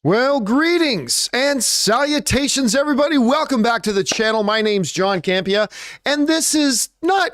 Well, greetings and salutations, everybody. Welcome back to the channel. My name's John Campea, and this is not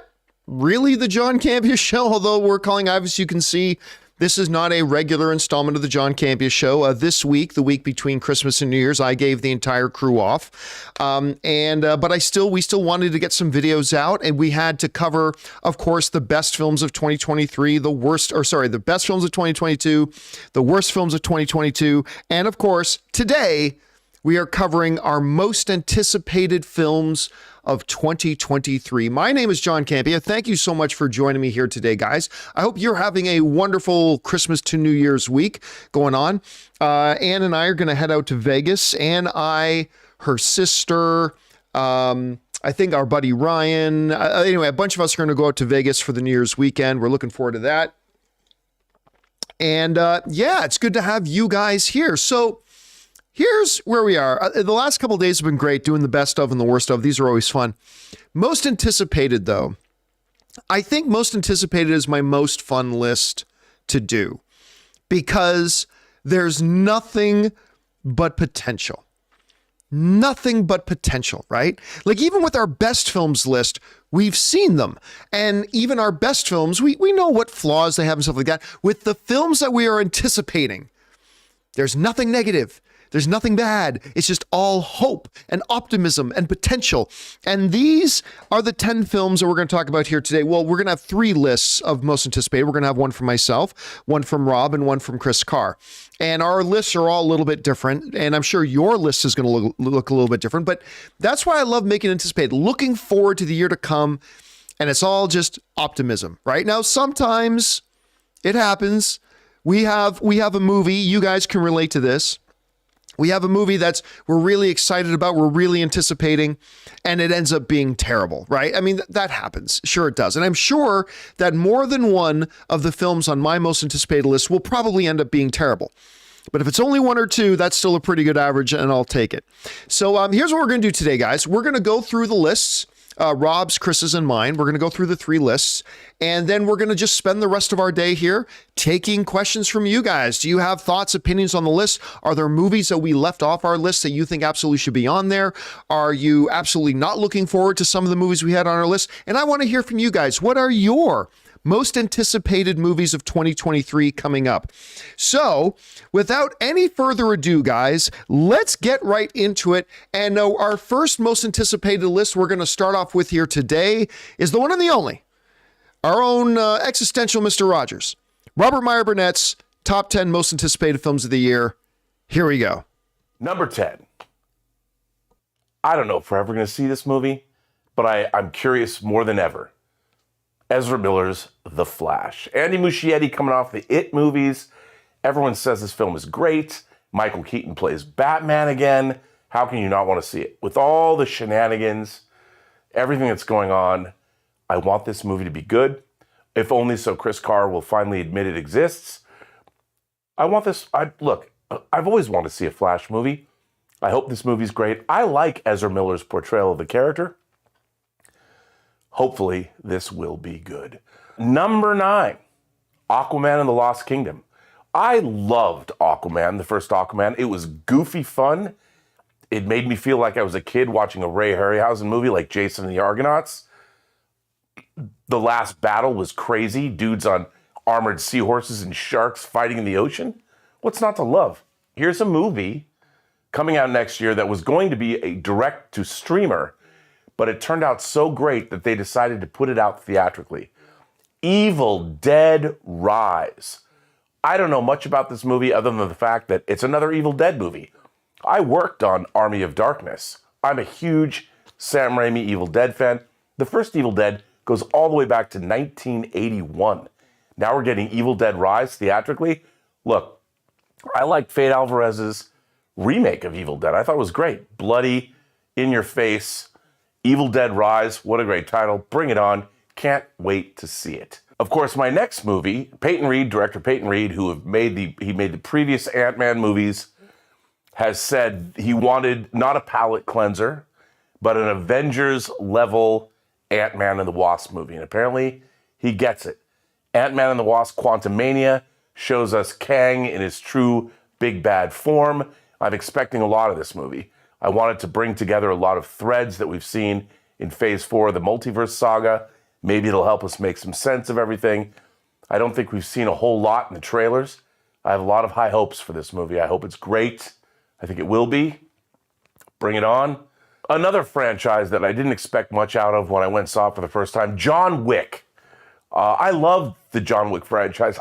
really the John Campea Show, although we're calling, obviously, you can see this is not a regular installment of the John Campea Show. This week, the week between Christmas and New Year's, I gave the entire crew off, but we still wanted to get some videos out, and we had to cover, of course, the best films of 2023, the best films of 2022, the worst films of 2022, and of course, today we are covering our most anticipated films of 2023. My name is John Campea. Thank you so much for joining me here today, guys. I hope you're having a wonderful Christmas to New Year's week going on. Ann and I are going to head out to Vegas. Her sister, I think our buddy Ryan. Anyway, a bunch of us are going to go out to Vegas for the New Year's weekend. We're looking forward to that. And yeah, it's good to have you guys here. So here's where we are. The last couple of days have been great, doing the best of and the worst of. These are always fun. Most anticipated, though. I think most anticipated is my most fun list to do because there's nothing but potential. Nothing but potential, right? Like even with our best films list, we've seen them. And even our best films, we know what flaws they have and stuff like that. With the films that we are anticipating, there's nothing negative. There's nothing bad. It's just all hope and optimism and potential. And these are the 10 films that we're going to talk about here today. Well, we're going to have 3 lists of most anticipated. We're going to have one from myself, one from Rob, and one from Chris Carr. And our lists are all a little bit different. And I'm sure your list is going to look a little bit different. But that's why I love making anticipated, looking forward to the year to come. And it's all just optimism, right? Now, sometimes it happens. We have a movie. You guys can relate to this. We have a movie we're really excited about, we're really anticipating, and it ends up being terrible, right? I mean, that happens. Sure it does. And I'm sure that more than one of the films on my most anticipated list will probably end up being terrible. But if it's only 1 or 2, that's still a pretty good average, and I'll take it. So here's what we're going to do today, guys. We're going to go through the lists, Rob's, Chris's, and mine. We're going to go through the 3 lists, and then we're going to just spend the rest of our day here taking questions from you guys. Do you have thoughts, opinions on the list? Are there movies that we left off our list that you think absolutely should be on there? Are you absolutely not looking forward to some of the movies we had on our list? And I want to hear from you guys. What are your most anticipated movies of 2023 coming up? So without any further ado, guys, let's get right into it. And our first most anticipated list we're going to start off with here today is the one and the only, our own existential Mr. Rogers, Robert Meyer Burnett's top 10 most anticipated films of the year. Here we go. Number 10. I don't know if we're ever going to see this movie, but I'm curious more than ever. Ezra Miller's The Flash. Andy Muschietti coming off the It movies. Everyone says this film is great. Michael Keaton plays Batman again. How can you not want to see it? With all the shenanigans, everything that's going on, I want this movie to be good. If only so Chris Carr will finally admit it exists. I want this. Look, I've always wanted to see a Flash movie. I hope this movie's great. I like Ezra Miller's portrayal of the character. Hopefully, this will be good. Number 9, Aquaman and the Lost Kingdom. I loved Aquaman, the first Aquaman. It was goofy fun. It made me feel like I was a kid watching a Ray Harryhausen movie like Jason and the Argonauts. The last battle was crazy. Dudes on armored seahorses and sharks fighting in the ocean. What's not to love? Here's a movie coming out next year that was going to be a direct-to-streamer, but it turned out so great that they decided to put it out theatrically. Evil Dead Rise. I don't know much about this movie other than the fact that it's another Evil Dead movie. I worked on Army of Darkness. I'm a huge Sam Raimi Evil Dead fan. The first Evil Dead goes all the way back to 1981. Now we're getting Evil Dead Rise theatrically. Look, I liked Fede Alvarez's remake of Evil Dead. I thought it was great. Bloody, in your face. Evil Dead Rise, what a great title. Bring it on. Can't wait to see it. Of course, my next movie, director Peyton Reed, who made the previous Ant-Man movies, has said he wanted not a palate cleanser, but an Avengers-level Ant-Man and the Wasp movie. And apparently, he gets it. Ant-Man and the Wasp: Quantumania shows us Kang in his true big bad form. I'm expecting a lot of this movie. I want it to bring together a lot of threads that we've seen in Phase 4 of the multiverse saga. Maybe it'll help us make some sense of everything. I don't think we've seen a whole lot in the trailers. I have a lot of high hopes for this movie. I hope it's great. I think it will be. Bring it on. Another franchise that I didn't expect much out of when I went and saw it for the first time, John Wick. I love the John Wick franchise.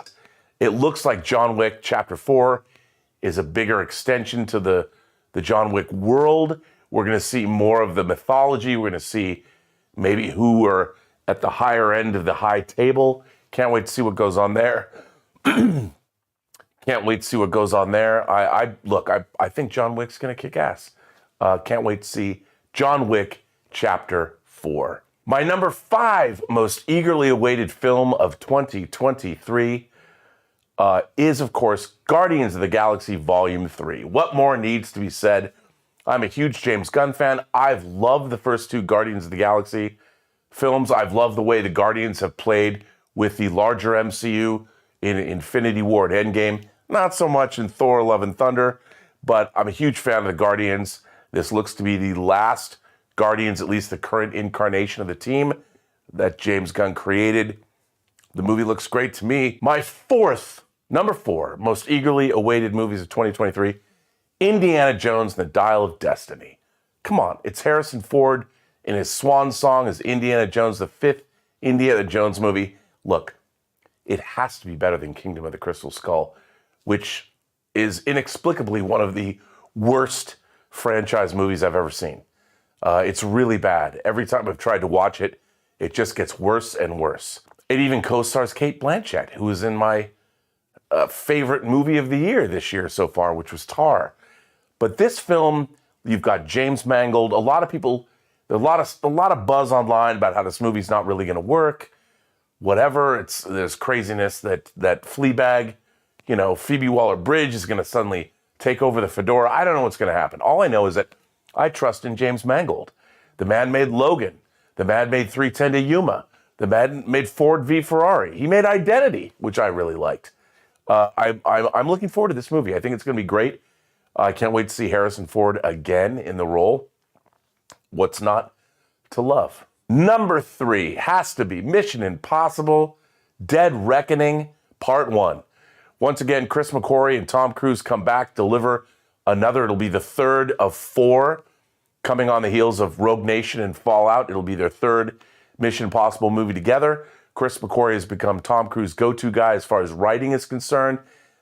It looks like John Wick Chapter 4 is a bigger extension to the John Wick world. We're going to see more of the mythology. We're going to see maybe who are at the higher end of the high table. Can't wait to see what goes on there. Can't wait to see what goes on there. I think John Wick's going to kick ass. Can't wait to see John Wick Chapter 4. My number 5 most eagerly awaited film of 2023 is, of course, Guardians of the Galaxy Volume 3. What more needs to be said? I'm a huge James Gunn fan. I've loved the first 2 Guardians of the Galaxy films. I've loved the way the Guardians have played with the larger MCU in Infinity War and Endgame. Not so much in Thor: Love and Thunder, but I'm a huge fan of the Guardians. This looks to be the last Guardians, at least the current incarnation of the team that James Gunn created. The movie looks great to me. My number 4 most eagerly awaited movies of 2023, Indiana Jones and the Dial of Destiny. Come on, it's Harrison Ford in his swan song as Indiana Jones, the 5th Indiana Jones movie. Look, it has to be better than Kingdom of the Crystal Skull, which is inexplicably one of the worst franchise movies I've ever seen. It's really bad. Every time I've tried to watch it, it just gets worse and worse. It even co-stars Cate Blanchett, who is in my favorite movie of the year this year so far, which was Tar. But this film, you've got James Mangold. A lot of people, a lot of buzz online about how this movie's not really going to work. Whatever. There's craziness that Fleabag, Phoebe Waller-Bridge is going to suddenly take over the fedora. I don't know what's going to happen. All I know is that I trust in James Mangold. The man made Logan. The man made 3:10 to Yuma. The man made Ford v Ferrari. He made Identity, which I really liked. I'm looking forward to this movie. I think it's going to be great. I can't wait to see Harrison Ford again in the role. What's not to love? Number 3 has to be Mission Impossible: Dead Reckoning Part 1. Once again, Chris McQuarrie and Tom Cruise come back, deliver another. It'll be the 3rd of 4 coming on the heels of Rogue Nation and Fallout. It'll be their 3rd Mission Impossible movie together. Chris McQuarrie has become Tom Cruise's go-to guy as far as writing is concerned.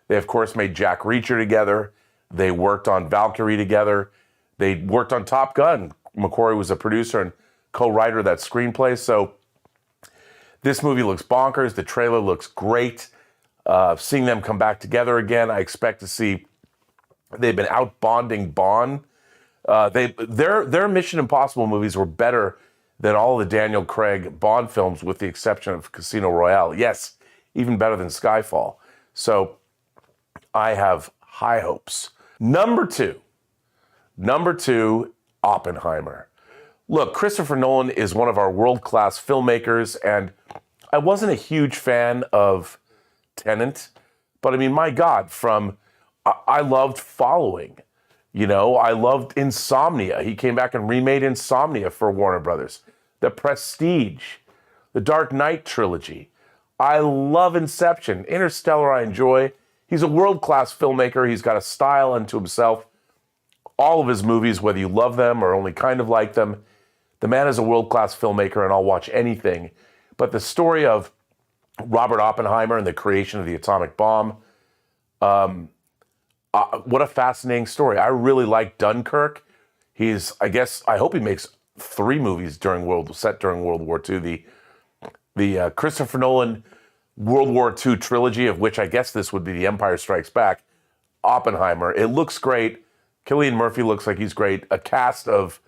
They, of course, made Jack Reacher together. They worked on Valkyrie together. They worked on Top Gun. McQuarrie was a producer and co-writer of that screenplay. So this movie looks bonkers. The trailer looks great. Seeing them come back together again, I expect to see. They've been out bonding Bond. Their Mission Impossible movies were better than all the Daniel Craig Bond films, with the exception of Casino Royale. Yes, even better than Skyfall. So I have high hopes. Number two, Oppenheimer. Look, Christopher Nolan is one of our world-class filmmakers, and I wasn't a huge fan of Tenet, but I mean, my God, I loved Following. I loved Insomnia. He came back and remade Insomnia for Warner Brothers. The Prestige, the Dark Knight trilogy. I love Inception. Interstellar I enjoy. He's a world-class filmmaker. He's got a style unto himself. All of his movies, whether you love them or only kind of like them, the man is a world-class filmmaker, and I'll watch anything. But the story of Robert Oppenheimer and the creation of the atomic bomb, what a fascinating story. I really like Dunkirk. I hope he makes 3 movies set during World War II. The Christopher Nolan World War II trilogy, of which I guess this would be The Empire Strikes Back, Oppenheimer. It looks great. Cillian Murphy looks like he's great. A cast of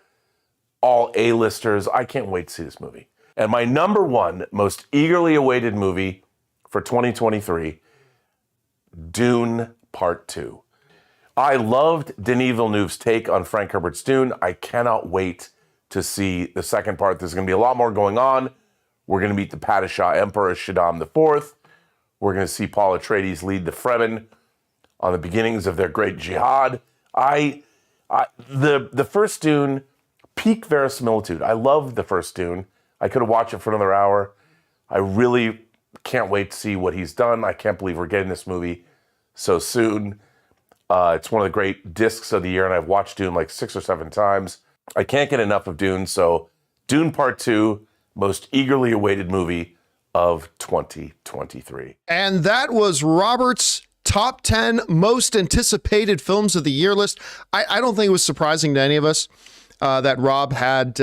all A-listers. I can't wait to see this movie. And my number 1 most eagerly awaited movie for 2023, Dune Part 2. I loved Denis Villeneuve's take on Frank Herbert's Dune. I cannot wait to see the second part. There's going to be a lot more going on. We're going to meet the Padishah Emperor Shaddam IV. We're going to see Paul Atreides lead the Fremen. on the beginnings of their great jihad. The first Dune, peak verisimilitude. I loved the first Dune. I could have watched it for another hour. I really can't wait to see what he's done. I can't believe we're getting this movie so soon. It's one of the great discs of the year, and I've watched Dune like 6 or 7 times. I can't get enough of Dune, so Dune Part 2, most eagerly awaited movie of 2023. And that was Robert's top 10 most anticipated films of the year list. I don't think it was surprising to any of us that Rob had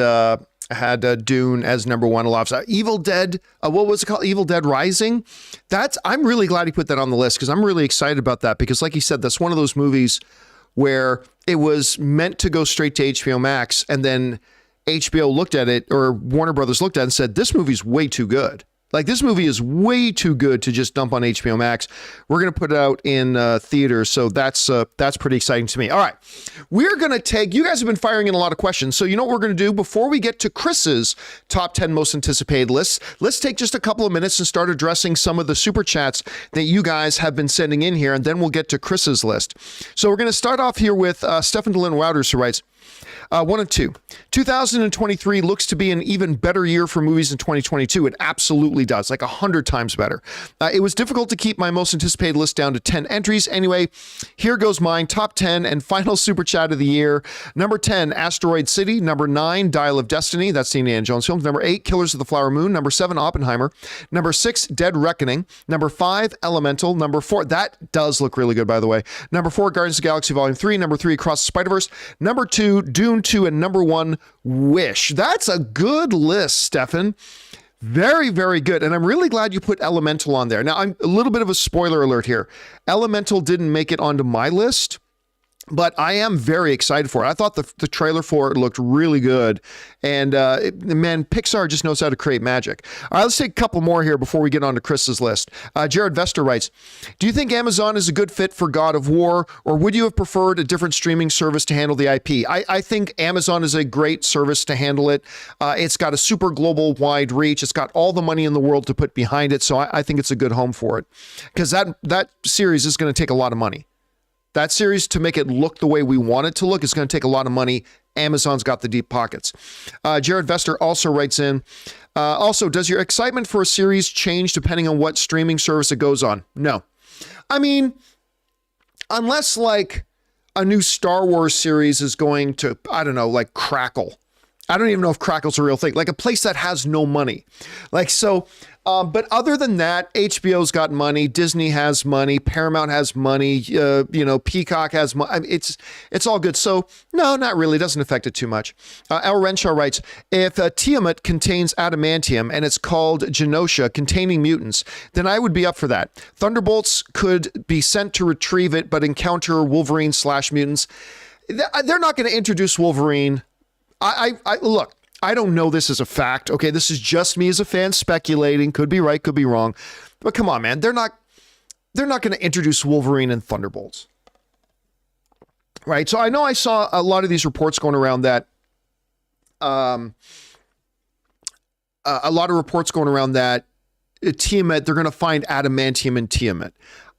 Dune as number one. Evil Dead, what was it called? Evil Dead Rising. I'm really glad he put that on the list because I'm really excited about that because like he said, that's one of those movies where it was meant to go straight to HBO Max and then HBO looked at it or Warner Brothers looked at it and said, this movie's way too good. Like this movie is way too good to just dump on HBO Max. We're going to put it out in theaters. So that's pretty exciting to me. All right. We're going to take, you guys have been firing in a lot of questions. So you know what we're going to do before we get to Chris's top 10 most anticipated lists, let's take just a couple of minutes and start addressing some of the super chats that you guys have been sending in here. And then we'll get to Chris's list. So we're going to start off here with Stephen DeLynn Wouters, who writes, 1 of 2. 2023 looks to be an even better year for movies than 2022. It absolutely does, like 100 times better. It was difficult to keep my most anticipated list down to 10 entries. Anyway, here goes mine. Top 10 and final super chat of the year. Number 10, Asteroid City. Number 9, Dial of Destiny. That's the Indiana Jones film. Number 8, Killers of the Flower Moon. Number 7, Oppenheimer. Number 6, Dead Reckoning. Number 5, Elemental. Number 4, that does look really good, by the way. Number 4, Guardians of the Galaxy Volume 3. Number 3, Across the Spider-Verse. Number 2, Dune 2, and number 1, Wish. That's a good list, Stefan. Very, very good. And I'm really glad you put Elemental on there. Now, I'm a little bit of a spoiler alert here. Elemental didn't make it onto my list, but I am very excited for it. I thought the trailer for it looked really good. And man, Pixar just knows how to create magic. All right, let's take a couple more here before we get on to Chris's list. Jared Vester writes, do you think Amazon is a good fit for God of War, or would you have preferred a different streaming service to handle the IP? I think Amazon is a great service to handle it. It's got a super global wide reach. It's got all the money in the world to put behind it. So I think it's a good home for it because that series is going to take a lot of money. That series, to make it look the way we want it to look, is going to take a lot of money. Amazon's got the deep pockets. Jared Vester also writes in, also, does your excitement for a series change depending on what streaming service it goes on? No. I mean, unless like a new Star Wars series is going to, I don't know, like Crackle. I don't even know if Crackle's a real thing. Like a place that has no money. Like, so... but other than that, HBO's got money, Disney has money, Paramount has money, Peacock has money. I mean, it's all good. So no, not really. It doesn't affect it too much. Al Renshaw writes, if Tiamat contains adamantium and it's called Genosha containing mutants, then I would be up for that. Thunderbolts could be sent to retrieve it, but encounter Wolverine/mutants. They're not going to introduce Wolverine. Look. I don't know this as a fact. Okay, this is just me as a fan speculating. Could be right, could be wrong. But come on, man. They're not going to introduce Wolverine and Thunderbolts. Right? So I know I saw a lot of these reports going around that Tiamat, they're going to find adamantium in Tiamat.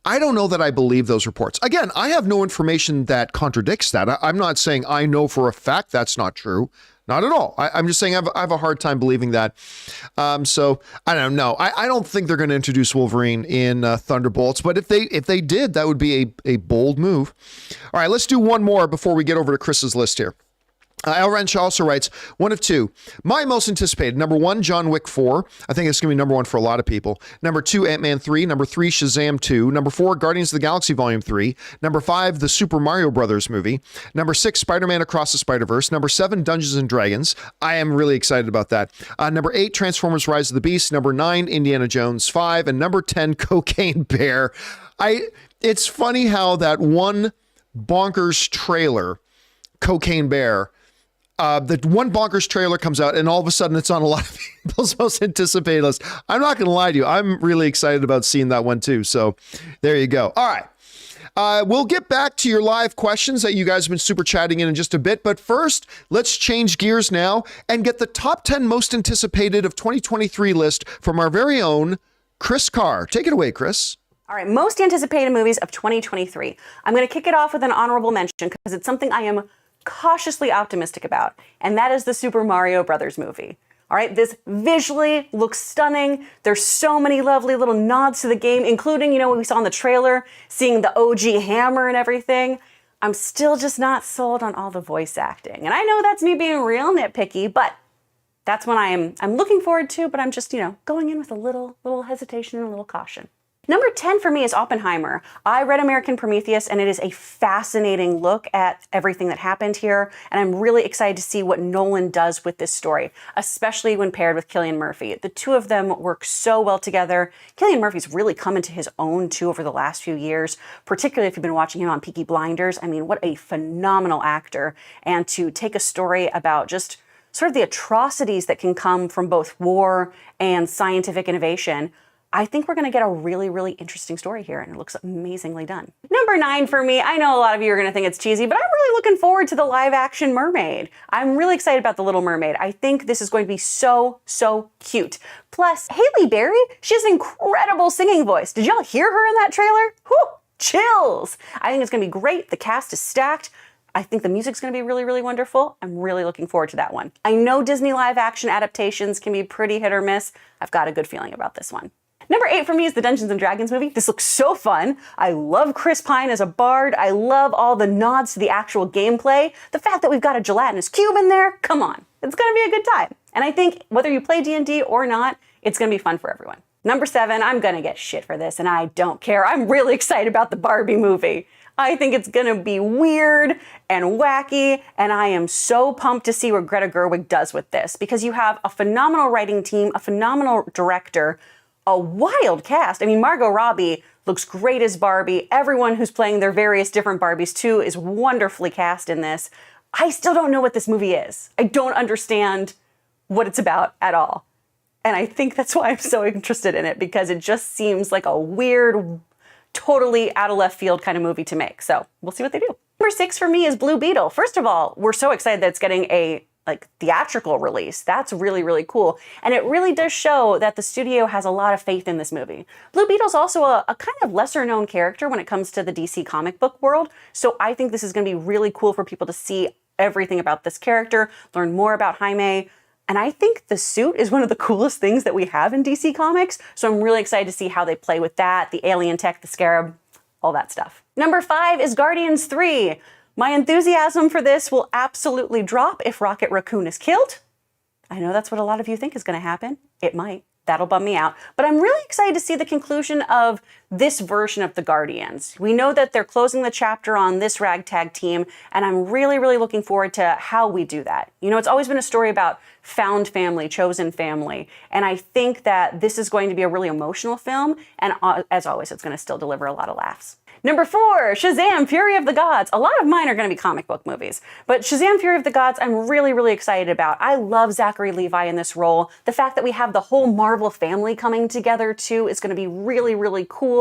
I don't know that I believe those reports. Again, I have no information that contradicts that. I'm not saying I know for a fact that's not true. Not at all. I'm just saying I have a hard time believing that. So I don't know. I don't think they're going to introduce Wolverine in Thunderbolts, but if they did, that would be a bold move. All right, let's do one more before we get over to Chris's list here. Al Renshaw also writes, 1 of 2. My most anticipated, number 1, John Wick 4. I think it's going to be number 1 for a lot of people. Number 2, Ant-Man 3. Number 3, Shazam 2. Number 4, Guardians of the Galaxy Volume 3. Number 5, the Super Mario Brothers movie. Number 6, Spider-Man Across the Spider-Verse. Number 7, Dungeons and Dragons. I am really excited about that. Number 8, Transformers Rise of the Beast. Number 9, Indiana Jones 5. And number 10, Cocaine Bear. It's funny how that one bonkers trailer, Cocaine Bear, the one bonkers trailer comes out and all of a sudden it's on a lot of people's most anticipated list. I'm not going to lie to you. I'm really excited about seeing that one too. So there you go. All right. We'll get back to your live questions that you guys have been super chatting in just a bit. But first, let's change gears now and get the top 10 most anticipated of 2023 list from our very own Chris Carr. Take it away, Chris. All right, most anticipated movies of 2023. I'm going to kick it off with an honorable mention because it's something I am cautiously optimistic about, and that is the Super Mario Brothers movie. All right, this visually looks stunning. There's so many lovely little nods to the game, including, what we saw in the trailer, seeing the OG hammer and everything. I'm still just not sold on all the voice acting. And I know that's me being real nitpicky, but that's what I'm looking forward to, but I'm just, going in with a little hesitation and a little caution. Number 10 for me is Oppenheimer. I read American Prometheus, and it is a fascinating look at everything that happened here, and I'm really excited to see what Nolan does with this story, especially when paired with Cillian Murphy. The two of them work so well together. Cillian Murphy's really come into his own, too, over the last few years, particularly if you've been watching him on Peaky Blinders. I mean, what a phenomenal actor. And to take a story about just sort of the atrocities that can come from both war and scientific innovation, I think we're going to get a really, really interesting story here, and it looks amazingly done. Number 9 for me, I know a lot of you are going to think it's cheesy, but I'm really looking forward to the live-action mermaid. I'm really excited about The Little Mermaid. I think this is going to be so, so cute. Plus, Halle Berry, she has an incredible singing voice. Did y'all hear her in that trailer? Whew, chills. I think it's going to be great. The cast is stacked. I think the music's going to be really, really wonderful. I'm really looking forward to that one. I know Disney live-action adaptations can be pretty hit or miss. I've got a good feeling about this one. Number 8 for me is the Dungeons & Dragons movie. This looks so fun. I love Chris Pine as a bard. I love all the nods to the actual gameplay. The fact that we've got a gelatinous cube in there, come on. It's gonna be a good time. And I think whether you play D&D or not, it's gonna be fun for everyone. Number 7, I'm gonna get shit for this, and I don't care. I'm really excited about the Barbie movie. I think it's gonna be weird and wacky, and I am so pumped to see what Greta Gerwig does with this, because you have a phenomenal writing team, a phenomenal director, a wild cast. I mean, Margot Robbie looks great as Barbie. Everyone who's playing their various different Barbies too is wonderfully cast in this. I still don't know what this movie is. I don't understand what it's about at all. And I think that's why I'm so interested in it, because it just seems like a weird, totally out of left field kind of movie to make. So we'll see what they do. Number 6 for me is Blue Beetle. First of all, we're so excited that it's getting a theatrical release. That's really, really cool. And it really does show that the studio has a lot of faith in this movie. Blue Beetle's also a kind of lesser known character when it comes to the DC comic book world. So I think this is going to be really cool for people to see everything about this character, learn more about Jaime. And I think the suit is one of the coolest things that we have in DC Comics. So I'm really excited to see how they play with that, the alien tech, the scarab, all that stuff. Number 5 is Guardians 3. My enthusiasm for this will absolutely drop if Rocket Raccoon is killed. I know that's what a lot of you think is going to happen. It might. That'll bum me out. But I'm really excited to see the conclusion of this version of the Guardians. We know that they're closing the chapter on this ragtag team, and I'm really, really looking forward to how we do that. It's always been a story about found family, chosen family, and I think that this is going to be a really emotional film, and as always, it's going to still deliver a lot of laughs. Number 4, Shazam! Fury of the Gods. A lot of mine are going to be comic book movies, but Shazam! Fury of the Gods, I'm really, really excited about. I love Zachary Levi in this role. The fact that we have the whole Marvel family coming together too is going to be really, really cool.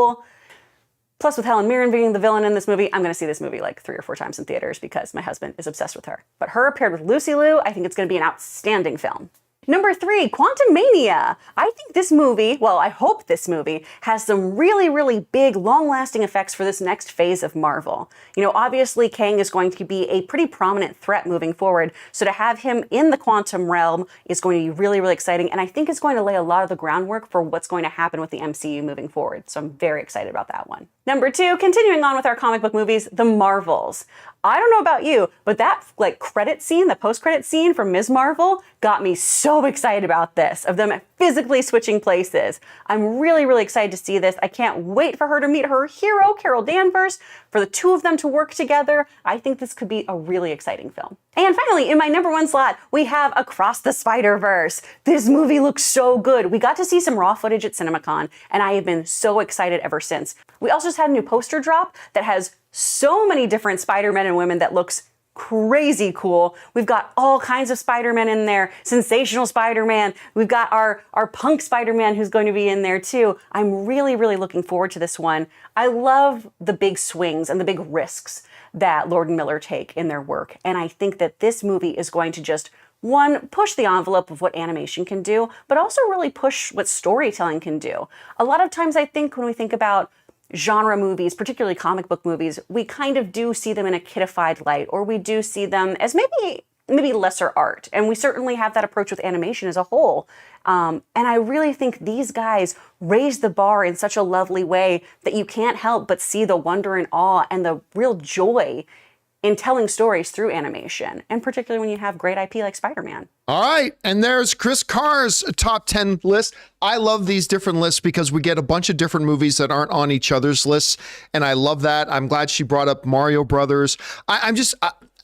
Plus, with Helen Mirren being the villain in this movie, I'm going to see this movie like 3 or 4 times in theaters because my husband is obsessed with her. But her paired with Lucy Liu, I think it's going to be an outstanding film. Number 3, Quantumania. I think this movie, well, I hope this movie has some really, really big, long-lasting effects for this next phase of Marvel. Obviously, Kang is going to be a pretty prominent threat moving forward, so to have him in the quantum realm is going to be really, really exciting, and I think it's going to lay a lot of the groundwork for what's going to happen with the MCU moving forward, so I'm very excited about that one. Number 2, continuing on with our comic book movies, The Marvels. I don't know about you, but that credit scene, the post-credit scene from Ms. Marvel got me so excited about this, of them physically switching places. I'm really, really excited to see this. I can't wait for her to meet her hero, Carol Danvers, for the two of them to work together. I think this could be a really exciting film. And finally, in my number 1 slot, we have Across the Spider-Verse. This movie looks so good. We got to see some raw footage at CinemaCon, and I have been so excited ever since. We also just had a new poster drop that has so many different Spider-Men and women that looks crazy cool. We've got all kinds of Spider-Man in there. Sensational Spider-Man. We've got our punk Spider-Man who's going to be in there too. I'm really, really looking forward to this one. I love the big swings and the big risks that Lord and Miller take in their work. And I think that this movie is going to just, one, push the envelope of what animation can do, but also really push what storytelling can do. A lot of times I think when we think about genre movies, particularly comic book movies, we kind of do see them in a kiddified light, or we do see them as maybe lesser art. And we certainly have that approach with animation as a whole. And I really think these guys raise the bar in such a lovely way that you can't help but see the wonder and awe and the real joy in telling stories through animation, and particularly when you have great IP like Spider-Man. All right, and there's Chris Carr's top 10 list. I love these different lists because we get a bunch of different movies that aren't on each other's lists, and I love that. I'm glad she brought up Mario Brothers.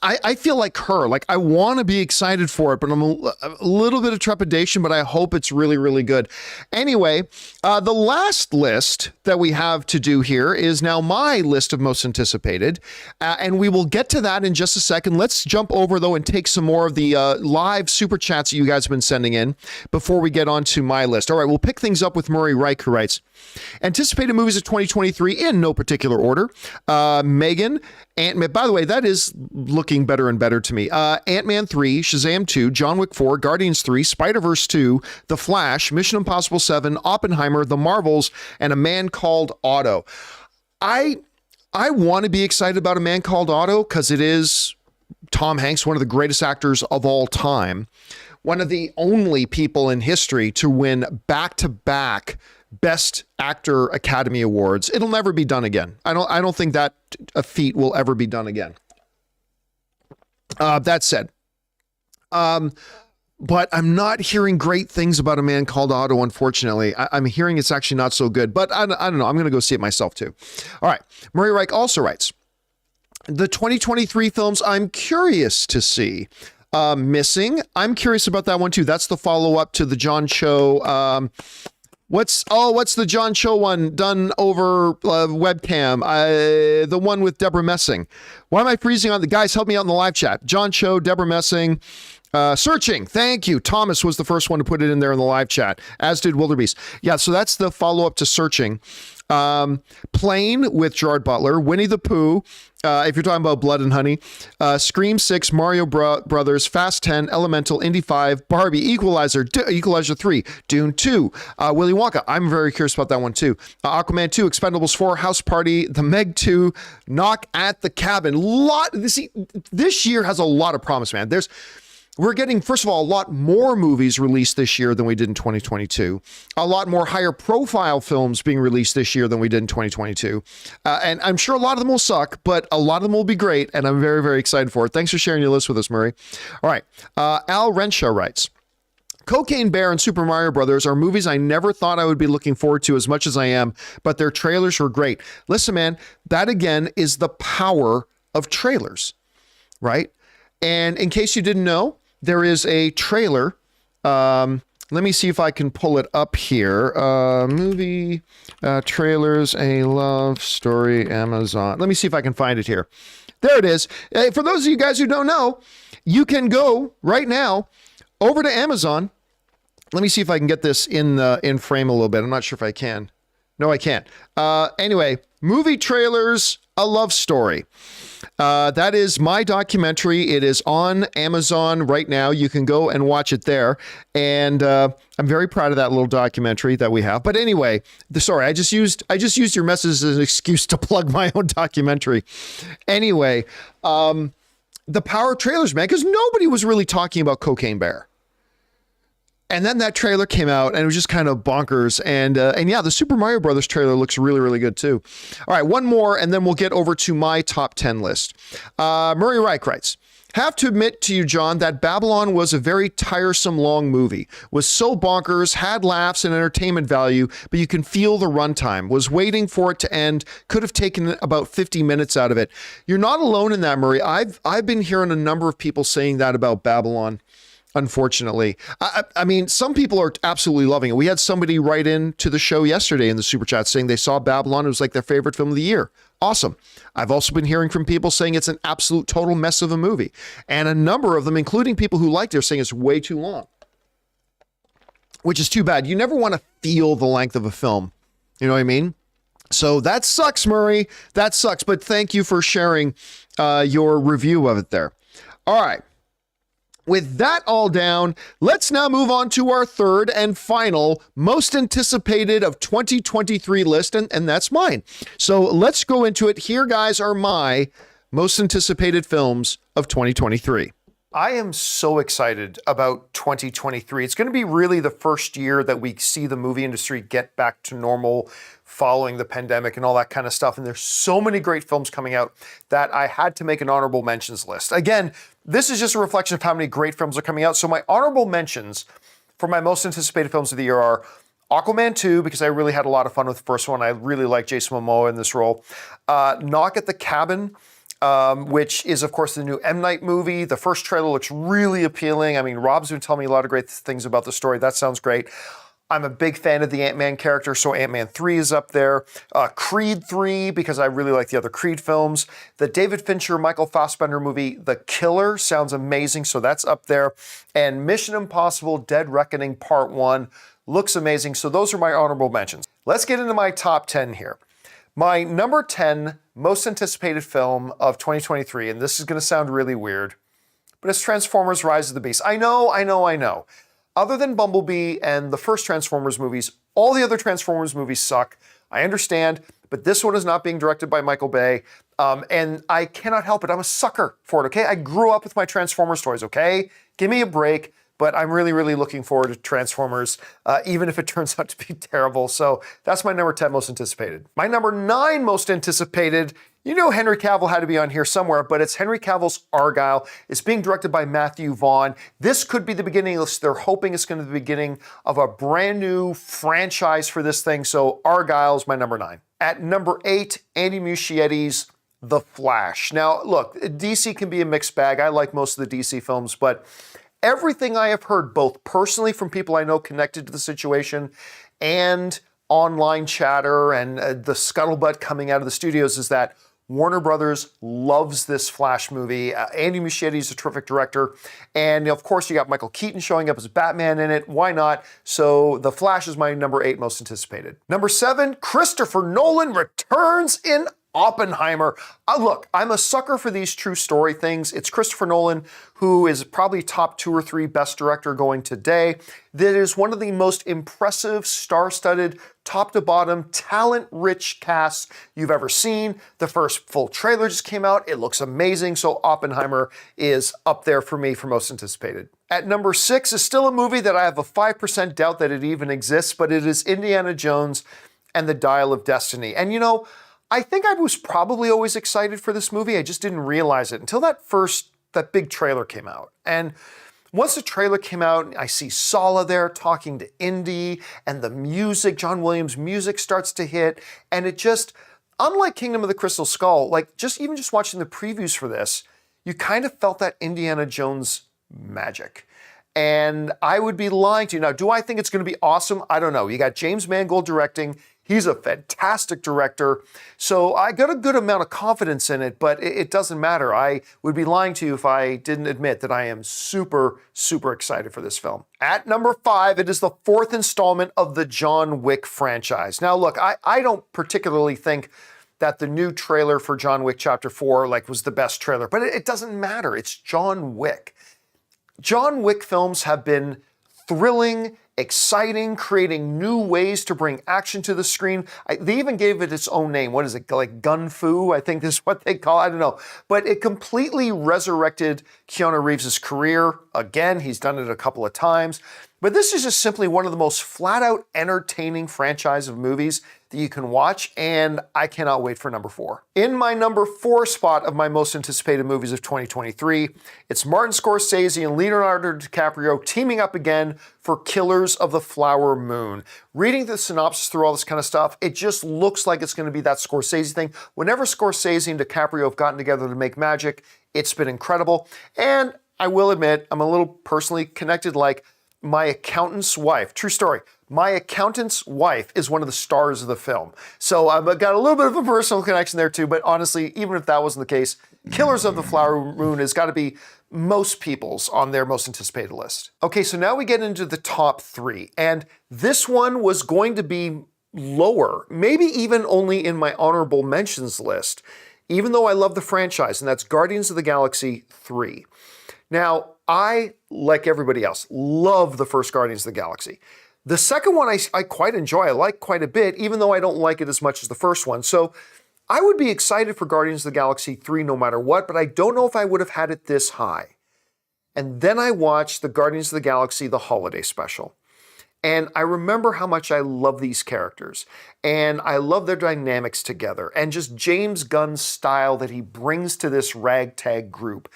I feel like her. Like, I want to be excited for it, but I'm a little bit of trepidation, but I hope it's really, really good. Anyway, the last list that we have to do here is now my list of most anticipated, and we will get to that in just a second. Let's jump over, though, and take some more of the live super chats that you guys have been sending in before we get on to my list. All right, we'll pick things up with Murray Reich, who writes, anticipated movies of 2023 in no particular order. Megan, Ant-Man, by the way, that is looking better and better to me. Ant-Man 3, Shazam 2, John Wick 4, Guardians 3, Spider-Verse 2, The Flash, Mission Impossible 7, Oppenheimer, The Marvels, and A Man Called Otto. I want to be excited about A Man Called Otto because it is Tom Hanks, one of the greatest actors of all time, one of the only people in history to win back-to-back Best Actor Academy Awards. It'll never be done again. I don't think that a feat will ever be done again. That said, but I'm not hearing great things about A Man Called Otto, unfortunately. I'm hearing it's actually not so good, but I don't know. I'm going to go see it myself too. All right. Murray Reich also writes, the 2023 films I'm curious to see. Missing. I'm curious about that one too. That's the follow-up to the John Cho, what's the John Cho one done over webcam? The one with Deborah Messing. Why am I freezing on the guys? Help me out in the live chat. John Cho, Deborah Messing, Searching. Thank you. Thomas was the first one to put it in there in the live chat, as did Wildebeest. Yeah, so that's the follow-up to Searching. Plane with Gerard Butler, Winnie the Pooh, if you're talking about Blood and Honey, Scream 6, Mario Brothers, Fast 10, Elemental, Indy 5, Barbie, Equalizer, Equalizer 3, Dune 2, Willy Wonka. I'm very curious about that one too. Aquaman 2, Expendables 4, House Party, The Meg 2, Knock at the Cabin. This year has a lot of promise, man. We're getting, first of all, a lot more movies released this year than we did in 2022. A lot more higher profile films being released this year than we did in 2022. And I'm sure a lot of them will suck, but a lot of them will be great. And I'm very, very excited for it. Thanks for sharing your list with us, Murray. All right. Al Renshaw writes, Cocaine Bear and Super Mario Brothers are movies I never thought I would be looking forward to as much as I am, but their trailers were great. Listen, man, that again is the power of trailers, right? And in case you didn't know, there is a trailer. Let me see if I can pull it up here. Movie trailers, a love story, Amazon. Let me see if I can find it here. There it is. For those of you guys who don't know, you can go right now over to Amazon. Let me see if I can get this in frame a little bit. I'm not sure if I can. No, I can't. Anyway, movie trailers, a love story. That is my documentary. It is on Amazon right now. You can go and watch it there. And I'm very proud of that little documentary that we have. But anyway, sorry, I just used your message as an excuse to plug my own documentary. Anyway, the power of trailers, man, because nobody was really talking about Cocaine Bear. And then that trailer came out and it was just kind of bonkers. And yeah, the Super Mario Brothers trailer looks really, really good too. All right, one more and then we'll get over to my top 10 list. Murray Reich writes, have to admit to you, John, that Babylon was a very tiresome long movie. Was so bonkers, had laughs and entertainment value, but you can feel the runtime. Was waiting for it to end, could have taken about 50 minutes out of it. You're not alone in that, Murray. I've been hearing a number of people saying that about Babylon. Unfortunately, I mean, some people are absolutely loving it. We had somebody write in to the show yesterday in the super chat saying they saw Babylon. It was like their favorite film of the year. Awesome. I've also been hearing from people saying it's an absolute total mess of a movie. And a number of them, including people who liked it, are saying it's way too long, which is too bad. You never want to feel the length of a film. You know what I mean? So that sucks, Murray. That sucks. But thank you for sharing your review of it there. All right. With that all down, let's now move on to our third and final most anticipated of 2023 list, and that's mine. So let's go into it. Here, guys, are my most anticipated films of 2023. I am so excited about 2023. It's going to be really the first year that we see the movie industry get back to normal following the pandemic and all that kind of stuff. And there's so many great films coming out that I had to make an honorable mentions list. Again, this is just a reflection of how many great films are coming out. So my honorable mentions for my most anticipated films of the year are Aquaman 2, because I really had a lot of fun with the first one. I really like Jason Momoa in this role. Knock at the Cabin, which is, of course, the new M. Night movie. The first trailer looks really appealing. I mean, Rob's been telling me a lot of great things about the story. That sounds great. I'm a big fan of the Ant-Man character, so Ant-Man 3 is up there. Creed 3, because I really like the other Creed films. The David Fincher, Michael Fassbender movie, The Killer, sounds amazing, so that's up there. And Mission Impossible Dead Reckoning Part 1 looks amazing, so those are my honorable mentions. Let's get into my top 10 here. My number 10 most anticipated film of 2023, and this is going to sound really weird, but it's Transformers Rise of the Beast. I know. Other than Bumblebee and the first Transformers movies, all the other Transformers movies suck. I understand, but this one is not being directed by Michael Bay, and I cannot help it. I'm a sucker for it, okay? I grew up with my Transformers toys, okay? Give me a break. But I'm really, really looking forward to Transformers, even if it turns out to be terrible. So that's my number 10 most anticipated. My number 9 most anticipated, you know Henry Cavill had to be on here somewhere, but it's Henry Cavill's Argylle. It's being directed by Matthew Vaughn. This could be the beginning. They're hoping it's going to be the beginning of a brand new franchise for this thing. So Argylle is my number 9. At number 8, Andy Muschietti's The Flash. Now, look, DC can be a mixed bag. I like most of the DC films, but everything I have heard, both personally from people I know connected to the situation and online chatter and the scuttlebutt coming out of the studios, is that Warner Brothers loves this Flash movie. Andy Muschietti is a terrific director. And of course, you got Michael Keaton showing up as Batman in it. Why not? So The Flash is my number 8 most anticipated. Number 7, Christopher Nolan returns in Oppenheimer. Look, I'm a sucker for these true story things. It's Christopher Nolan, who is probably top 2 or 3 best director going today. That is one of the most impressive, star-studded, top-to-bottom, talent-rich casts you've ever seen. The first full trailer just came out. It looks amazing. So Oppenheimer is up there for me for most anticipated. At number 6 is still a movie that I have a 5% doubt that it even exists, but it is Indiana Jones and the Dial of Destiny. And you know, I think I was probably always excited for this movie. I just didn't realize it until that big trailer came out. And once the trailer came out, I see Sala there talking to Indy, and the music, John Williams' music starts to hit. And it just, unlike Kingdom of the Crystal Skull, like just watching the previews for this, you kind of felt that Indiana Jones magic. And I would be lying to you. Now, do I think it's going to be awesome? I don't know. You got James Mangold directing. He's a fantastic director. So I got a good amount of confidence in it, but it doesn't matter. I would be lying to you if I didn't admit that I am super, super excited for this film. At number 5, it is the 4th installment of the John Wick franchise. Now, look, I don't particularly think that the new trailer for John Wick Chapter 4 was the best trailer, but it doesn't matter. It's John Wick. John Wick films have been thrilling, exciting, creating new ways to bring action to the screen. They even gave it its own name. What is it, like Gun Fu, I think is what they call it. I don't know. But it completely resurrected Keanu Reeves' career. Again, he's done it a couple of times. But this is just simply one of the most flat-out entertaining franchise of movies that you can watch, and I cannot wait for number 4. In my number 4 spot of my most anticipated movies of 2023, it's Martin Scorsese and Leonardo DiCaprio teaming up again for Killers of the Flower Moon. Reading the synopsis through all this kind of stuff, it just looks like it's going to be that Scorsese thing. Whenever Scorsese and DiCaprio have gotten together to make magic, it's been incredible. And I will admit, I'm a little personally connected, my accountant's wife, true story, my accountant's wife is one of the stars of the film. So I've got a little bit of a personal connection there too, but honestly, even if that wasn't the case, Killers of the Flower Moon has got to be most people's on their most anticipated list. Okay, so now we get into the top 3, and this one was going to be lower, maybe even only in my honorable mentions list, even though I love the franchise, and that's Guardians of the Galaxy 3. Now, I, like everybody else, love the first Guardians of the Galaxy. The second one I quite enjoy. I like quite a bit, even though I don't like it as much as the first one. So I would be excited for Guardians of the Galaxy 3 no matter what, but I don't know if I would have had it this high. And then I watched the Guardians of the Galaxy, the holiday special. And I remember how much I love these characters. And I love their dynamics together. And just James Gunn's style that he brings to this ragtag group.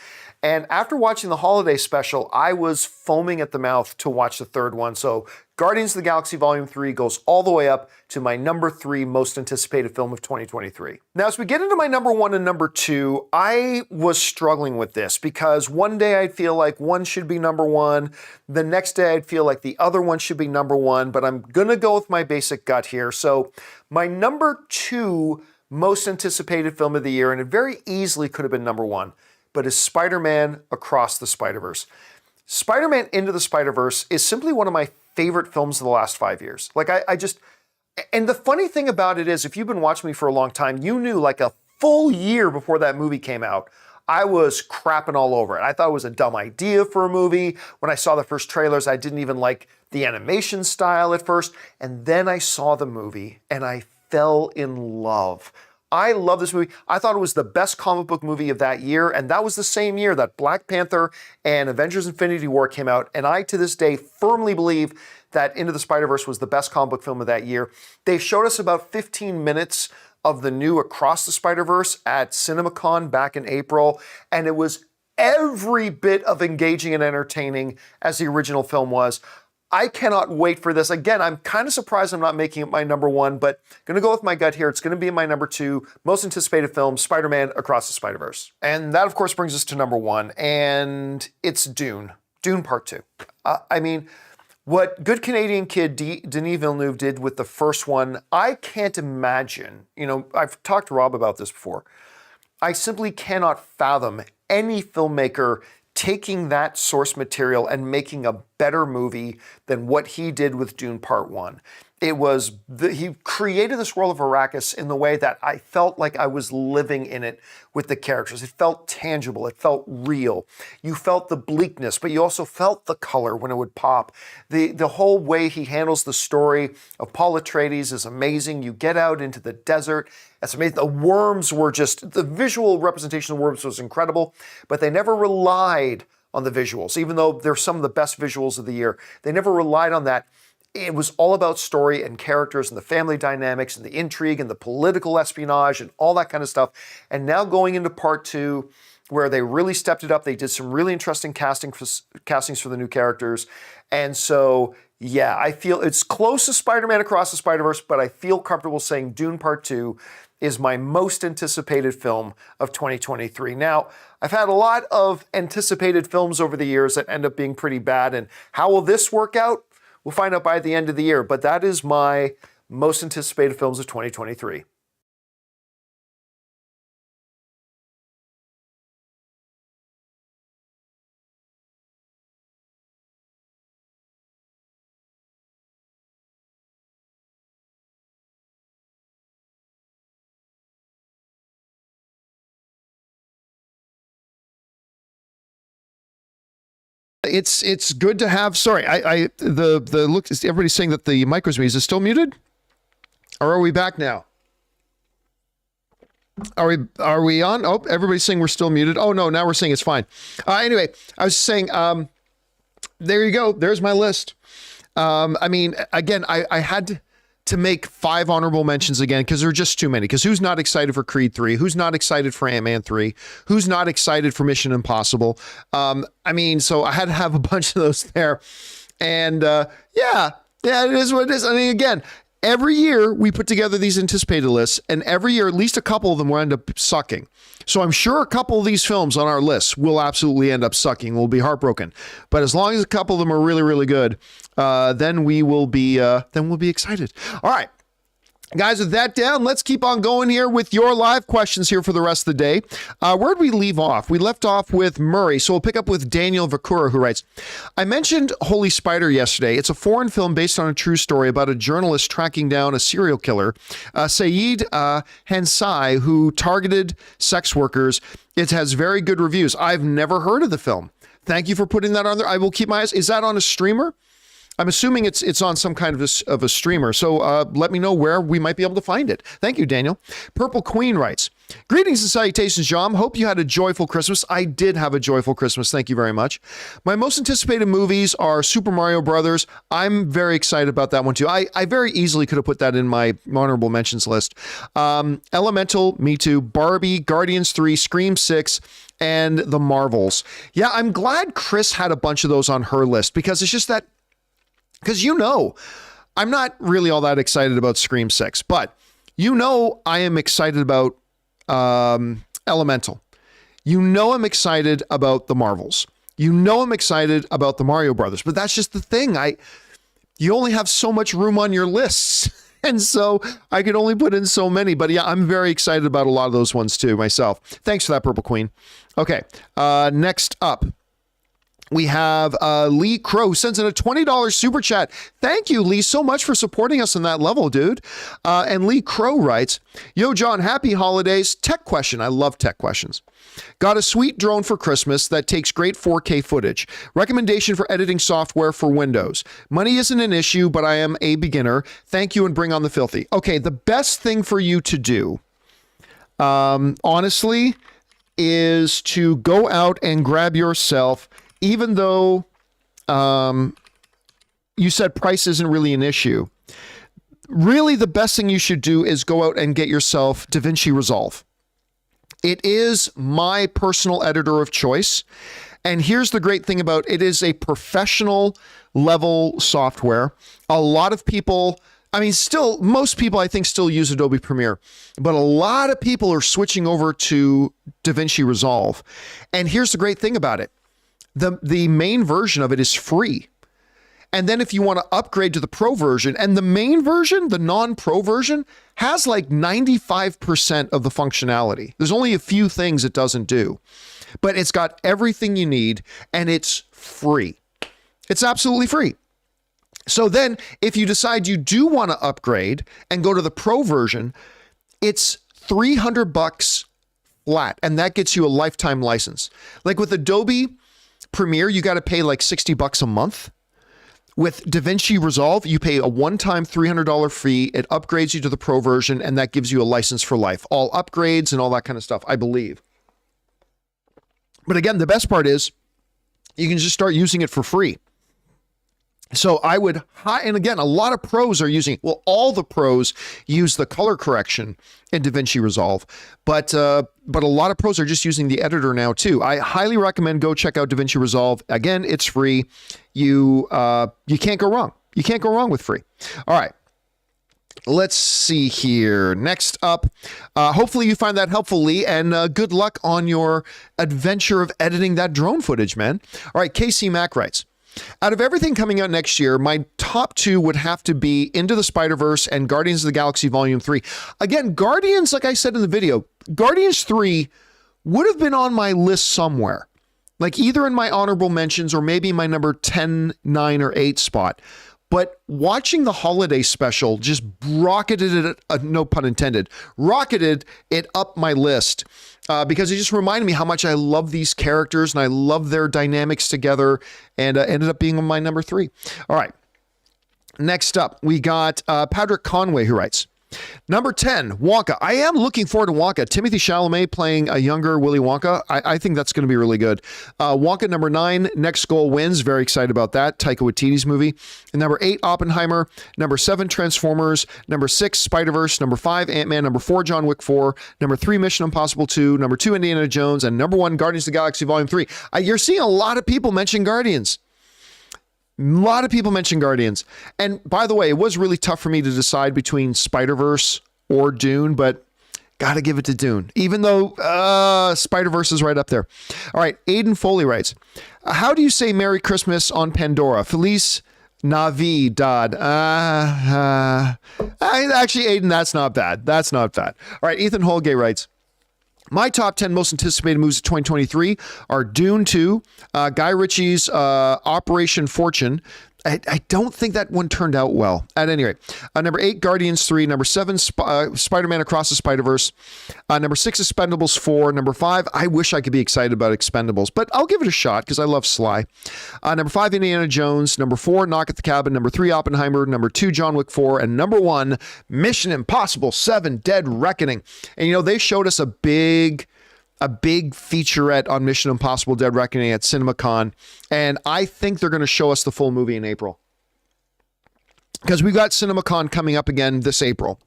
And after watching the holiday special, I was foaming at the mouth to watch the third one. So Guardians of the Galaxy Volume 3 goes all the way up to my number 3 most anticipated film of 2023. Now, as we get into my number 1 and number 2, I was struggling with this because one day I'd feel like one should be number 1. The next day I'd feel like the other one should be number 1, but I'm going to go with my basic gut here. So my number 2 most anticipated film of the year, and it very easily could have been number 1, but is Spider-Man Across the Spider-Verse. Spider-Man Into the Spider-Verse is simply one of my favorite films of the last 5 years. Like and the funny thing about it is, if you've been watching me for a long time, you knew like a full year before that movie came out, I was crapping all over it. I thought it was a dumb idea for a movie. When I saw the first trailers, I didn't even like the animation style at first. And then I saw the movie and I fell in love. I love this movie. I thought it was the best comic book movie of that year, and that was the same year that Black Panther and Avengers Infinity War came out, and I, to this day, firmly believe that Into the Spider-Verse was the best comic book film of that year. They showed us about 15 minutes of the new Across the Spider-Verse at CinemaCon back in April, and it was every bit of engaging and entertaining as the original film was. I cannot wait for this. Again, I'm kind of surprised I'm not making it my number 1, but going to go with my gut here. It's going to be my number 2 most anticipated film, Spider-Man Across the Spider-Verse. And that, of course, brings us to number 1, and it's Dune. Dune Part 2. I mean, what good Canadian kid Denis Villeneuve did with the first one, I can't imagine. You know, I've talked to Rob about this before. I simply cannot fathom any filmmaker taking that source material and making a better movie than what he did with Dune Part 1. He created this world of Arrakis in the way that I felt like I was living in it with the characters. It felt tangible. It felt real. You felt the bleakness, but you also felt the color when it would pop. The whole way he handles the story of Paul Atreides is amazing. You get out into the desert. That's amazing. The worms were the visual representation of worms was incredible, but they never relied on the visuals. Even though they're some of the best visuals of the year, they never relied on that. It was all about story and characters and the family dynamics and the intrigue and the political espionage and all that kind of stuff. And now going into Part 2, where they really stepped it up, they did some really interesting castings for the new characters. And so, yeah, I feel it's close to Spider-Man Across the Spider-Verse, but I feel comfortable saying Dune Part 2 is my most anticipated film of 2023. Now, I've had a lot of anticipated films over the years that end up being pretty bad. And how will this work out? We'll find out by the end of the year, but that is my most anticipated films of 2023. It's good to have. Sorry, the look. Everybody's saying that the mic was muted. Is it still muted? Or are we back now? Are we on? Oh, everybody's saying we're still muted. Oh no, now we're saying it's fine. Anyway, I was saying, there you go. There's my list. I mean, again, I had to make 5 honorable mentions again because there are just too many. Because who's not excited for Creed 3? Who's not excited for Ant-Man 3? Who's not excited for Mission Impossible? I mean, so I had to have a bunch of those there. And yeah, it is what it is. I mean, again, every year we put together these anticipated lists, and every year at least a couple of them will end up sucking. So I'm sure a couple of these films on our list will absolutely end up sucking. We'll be heartbroken. But as long as a couple of them are really, really good, then we'll be excited. All right. Guys, with that down, let's keep on going here with your live questions here for the rest of the day. Where'd we leave off? We left off with Murray, so we'll pick up with Daniel Vakura, who writes, I mentioned Holy Spider yesterday. It's a foreign film based on a true story about a journalist tracking down a serial killer, Saeed Hansai, who targeted sex workers. It has very good reviews. I've never heard of the film. Thank you for putting that on there. I will keep my eyes. Is that on a streamer? I'm assuming it's on some kind of a streamer. So let me know where we might be able to find it. Thank you, Daniel. Purple Queen writes, greetings and salutations, John. Hope you had a joyful Christmas. I did have a joyful Christmas. Thank you very much. My most anticipated movies are Super Mario Brothers. I'm very excited about that one too. I very easily could have put that in my honorable mentions list. Elemental, me too. Barbie, Guardians 3, Scream 6, and The Marvels. Yeah, I'm glad Chris had a bunch of those on her list because it's just that, because I'm not really all that excited about Scream 6, but I am excited about Elemental. I'm excited about The Marvels. I'm excited about the Mario Brothers, but that's just the thing. You only have so much room on your lists. And so I could only put in so many, but yeah, I'm very excited about a lot of those ones too myself. Thanks for that, Purple Queen. Okay. Next up, we have Lee Crow, who sends in a $20 super chat. Thank you, Lee, so much for supporting us on that level, dude. And Lee Crow writes, yo, John, happy holidays. Tech question. I love tech questions. Got a sweet drone for Christmas that takes great 4K footage. Recommendation for editing software for Windows. Money isn't an issue, but I am a beginner. Thank you and bring on the filthy. Okay, the best thing for you to do, honestly, is to go out and grab yourself, even though you said price isn't really an issue, really the best thing you should do is go out and get yourself DaVinci Resolve. It is my personal editor of choice. And here's the great thing about it is a professional level software. A lot of people, most people I think still use Adobe Premiere, but a lot of people are switching over to DaVinci Resolve. And here's the great thing about it. The main version of it is free. And then if you want to upgrade to the pro version, and the main version, the non-pro version, has like 95% of the functionality. There's only a few things it doesn't do, but it's got everything you need and it's free. It's absolutely free. So then if you decide you do want to upgrade and go to the pro version, it's $300 flat. And that gets you a lifetime license. Like with Adobe Premiere, you got to pay like $60 a month. With DaVinci Resolve, you pay a one-time $300 fee. It upgrades you to the pro version, and that gives you a license for life. All upgrades and all that kind of stuff, I believe. But again, the best part is you can just start using it for free. So I would, and again, a lot of pros are using, all the pros use the color correction in DaVinci Resolve, but a lot of pros are just using the editor now too. I highly recommend go check out DaVinci Resolve. Again, it's free. You can't go wrong. You can't go wrong with free. All right. Let's see here. Next up, hopefully you find that helpful, Lee, and good luck on your adventure of editing that drone footage, man. All right. KC Mack writes, out of everything coming out next year, my top two would have to be Into the Spider-Verse and Guardians of the Galaxy Volume 3. Again, Guardians, like I said in the video, Guardians 3 would have been on my list somewhere, like either in my honorable mentions or maybe my number 10, 9, or 8 spot. But watching the holiday special just rocketed it, no pun intended, rocketed it up my list. Because it just reminded me how much I love these characters and I love their dynamics together, and ended up being on my number 3. All right. Next up, we got Patrick Conway, who writes, number 10, Wonka. I am looking forward to Wonka. Timothy Chalamet playing a younger Willy Wonka. I think that's going to be really good. Wonka, number 9, Next Goal Wins. Very excited about that. Taika Waititi's movie. And number 8, Oppenheimer. Number 7, Transformers. Number 6, Spider-Verse. Number 5, Ant-Man. Number 4, John Wick 4. Number 3, Mission Impossible 2. Number 2, Indiana Jones. And number 1, Guardians of the Galaxy Volume 3. You're seeing a lot of people mention Guardians. A lot of people mention Guardians. And by the way, it was really tough for me to decide between Spider-Verse or Dune, but got to give it to Dune, even though Spider-Verse is right up there. All right, Aiden Foley writes, how do you say Merry Christmas on Pandora? Feliz Navidad. Actually, Aiden, that's not bad. That's not bad. All right, Ethan Holgate writes, my top 10 most anticipated movies of 2023 are Dune 2, Guy Ritchie's Operation Fortune, I don't think that one turned out well. At any rate, number 8, Guardians 3. Number 7, Spider-Man Across the Spider-Verse. Number 6, Expendables 4. Number 5, I wish I could be excited about Expendables, but I'll give it a shot because I love Sly. Number 5, Indiana Jones. Number 4, Knock at the Cabin. Number 3, Oppenheimer. Number 2, John Wick 4. And number 1, Mission Impossible 7, Dead Reckoning. And, you know, they showed us a big featurette on Mission Impossible Dead Reckoning at CinemaCon, and I think they're going to show us the full movie in April. Because we got CinemaCon coming up again this April.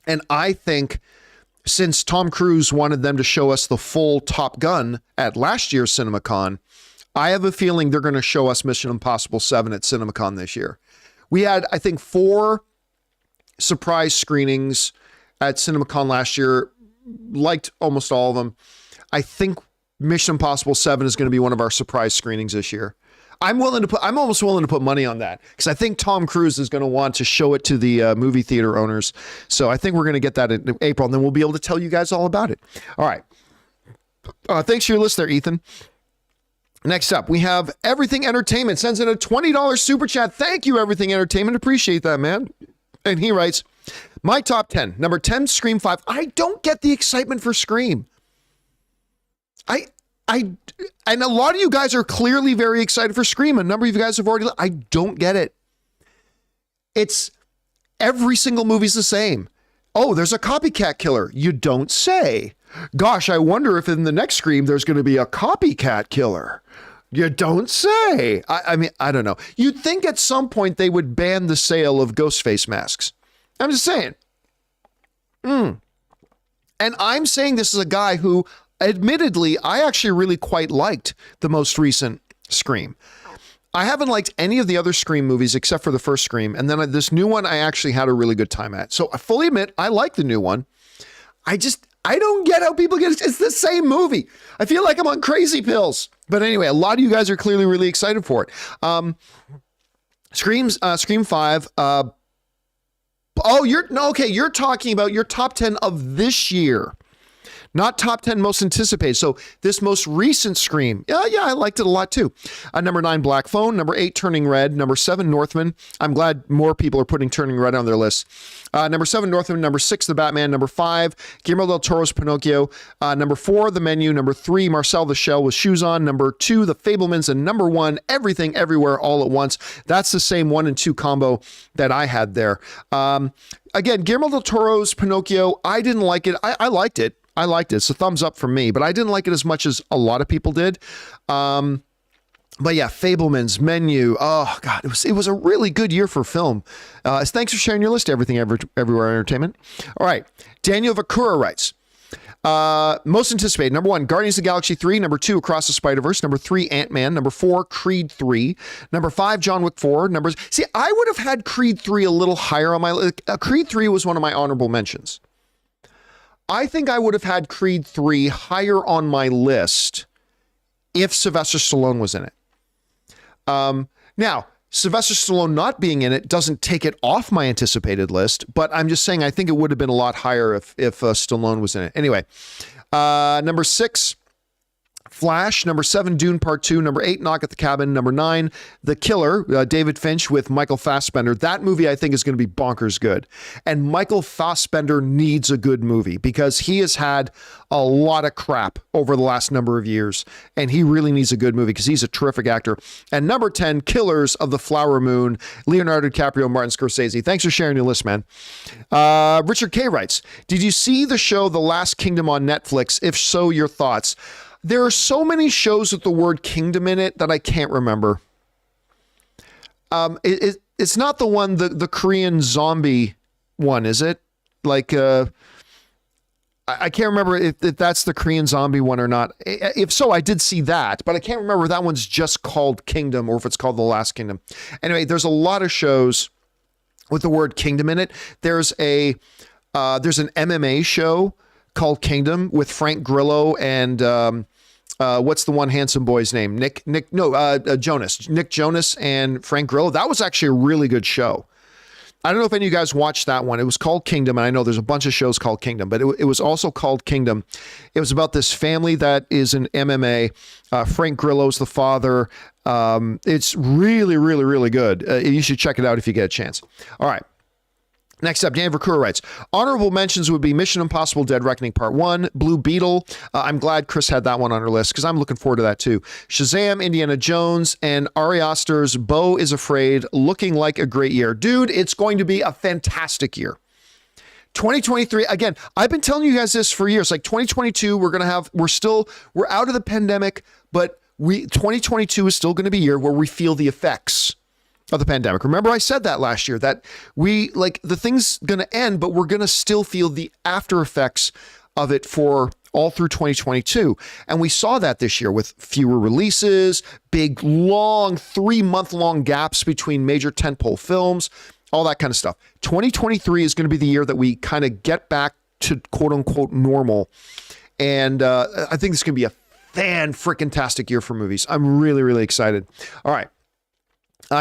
And I think since Tom Cruise wanted them to show us the full Top Gun at last year's CinemaCon, I have a feeling they're going to show us Mission Impossible 7 at CinemaCon this year. We had, I think, 4 surprise screenings at CinemaCon last year. Liked almost all of them. I think Mission Impossible 7 is going to be one of our surprise screenings this year. I'm almost willing to put money on that because I think Tom Cruise is going to want to show it to the movie theater owners. So I think we're going to get that in April, and then we'll be able to tell you guys all about it. All right. Thanks for your list there, Ethan. Next up, we have Everything Entertainment sends in a $20 super chat. Thank you, Everything Entertainment. Appreciate that, man. And he writes, my top 10. Number 10, Scream 5. I don't get the excitement for Scream. And a lot of you guys are clearly very excited for Scream. A number of you guys have already. I don't get it. It's every single movie's the same. Oh, there's a copycat killer. You don't say. Gosh, I wonder if in the next Scream there's going to be a copycat killer. You don't say. I mean, I don't know. You'd think at some point they would ban the sale of ghost face masks. I'm just saying. And I'm saying this is a guy who, admittedly, I actually really quite liked the most recent Scream. I haven't liked any of the other Scream movies except for the first Scream. And then this new one, I actually had a really good time at. So I fully admit, I like the new one. I don't get how people get it. It's the same movie. I feel like I'm on crazy pills. But anyway, a lot of you guys are clearly really excited for it. Scream 5. You're talking about your top 10 of this year, not top 10 most anticipated. So this most recent Scream. Yeah, I liked it a lot too. Number 9, Black Phone. Number 8, Turning Red. Number 7, Northman. I'm glad more people are putting Turning Red on their list. Number 7, Northman. Number 6, The Batman. Number 5, Guillermo del Toro's Pinocchio. Number 4, The Menu. Number 3, Marcel the Shell with Shoes On. Number 2, The Fablemans. And number 1, Everything Everywhere All at Once. That's the same 1 and 2 combo that I had there. Again, Guillermo del Toro's Pinocchio, I didn't like it. I liked it. I liked it. It's a thumbs up from me, but I didn't like it as much as a lot of people did. But yeah, Fableman's, Menu. Oh God, it was a really good year for film. Thanks for sharing your list. Everything Everywhere Entertainment. All right. Daniel Vakura writes, most anticipated. Number 1, Guardians of the Galaxy 3. Number 2, Across the Spider-Verse. Number 3, Ant-Man. Number 4, Creed 3. Number 5, John Wick 4. See, I would have had Creed 3 a little higher on my list. Creed 3 was one of my honorable mentions. I think I would have had Creed 3 higher on my list if Sylvester Stallone was in it. Now, Sylvester Stallone not being in it doesn't take it off my anticipated list, but I'm just saying I think it would have been a lot higher if Stallone was in it. Anyway, number 6, Flash. Number 7, Dune Part 2. Number 8, Knock at the Cabin. Number 9, The Killer, David Finch with Michael Fassbender. That movie I think is going to be bonkers good. And Michael Fassbender needs a good movie because he has had a lot of crap over the last number of years. And he really needs a good movie because he's a terrific actor. And number 10, Killers of the Flower Moon, Leonardo DiCaprio, Martin Scorsese. Thanks for sharing your list, man. Richard K. writes, did you see the show The Last Kingdom on Netflix? If so, your thoughts. There are so many shows with the word kingdom in it that I can't remember. It's not the one, the Korean zombie one, is it? Like, I can't remember if that's the Korean zombie one or not. If so, I did see that, but I can't remember if that one's just called Kingdom or if it's called The Last Kingdom. Anyway, there's a lot of shows with the word kingdom in it. There's an MMA show called Kingdom with Frank Grillo and what's the one handsome boy's name? Jonas. Nick Jonas and Frank Grillo. That was actually a really good show. I don't know if any of you guys watched that one. It was called Kingdom, and I know there's a bunch of shows called Kingdom, but it was also called Kingdom. It was about this family that is in MMA. Frank Grillo's the father. It's really, really, really good. You should check it out if you get a chance. All right. Next up, Dan Vercoeur writes, honorable mentions would be Mission Impossible Dead Reckoning Part 1, Blue Beetle. I'm glad Chris had that one on her list because I'm looking forward to that too. Shazam, Indiana Jones, and Ari Aster's Beau is Afraid, looking like a great year. Dude, it's going to be a fantastic year. 2023, again, I've been telling you guys this for years. Like 2022, we're out of the pandemic, but 2022 is still going to be a year where we feel the effects of the pandemic. Remember, I said that last year, that the thing's going to end, but we're going to still feel the after effects of it for all through 2022. And we saw that this year with fewer releases, big, long, 3-month-long gaps between major tentpole films, all that kind of stuff. 2023 is going to be the year that we kind of get back to quote unquote normal. And I think this is going to be a fan-freaking-tastic year for movies. I'm really, really excited. All right.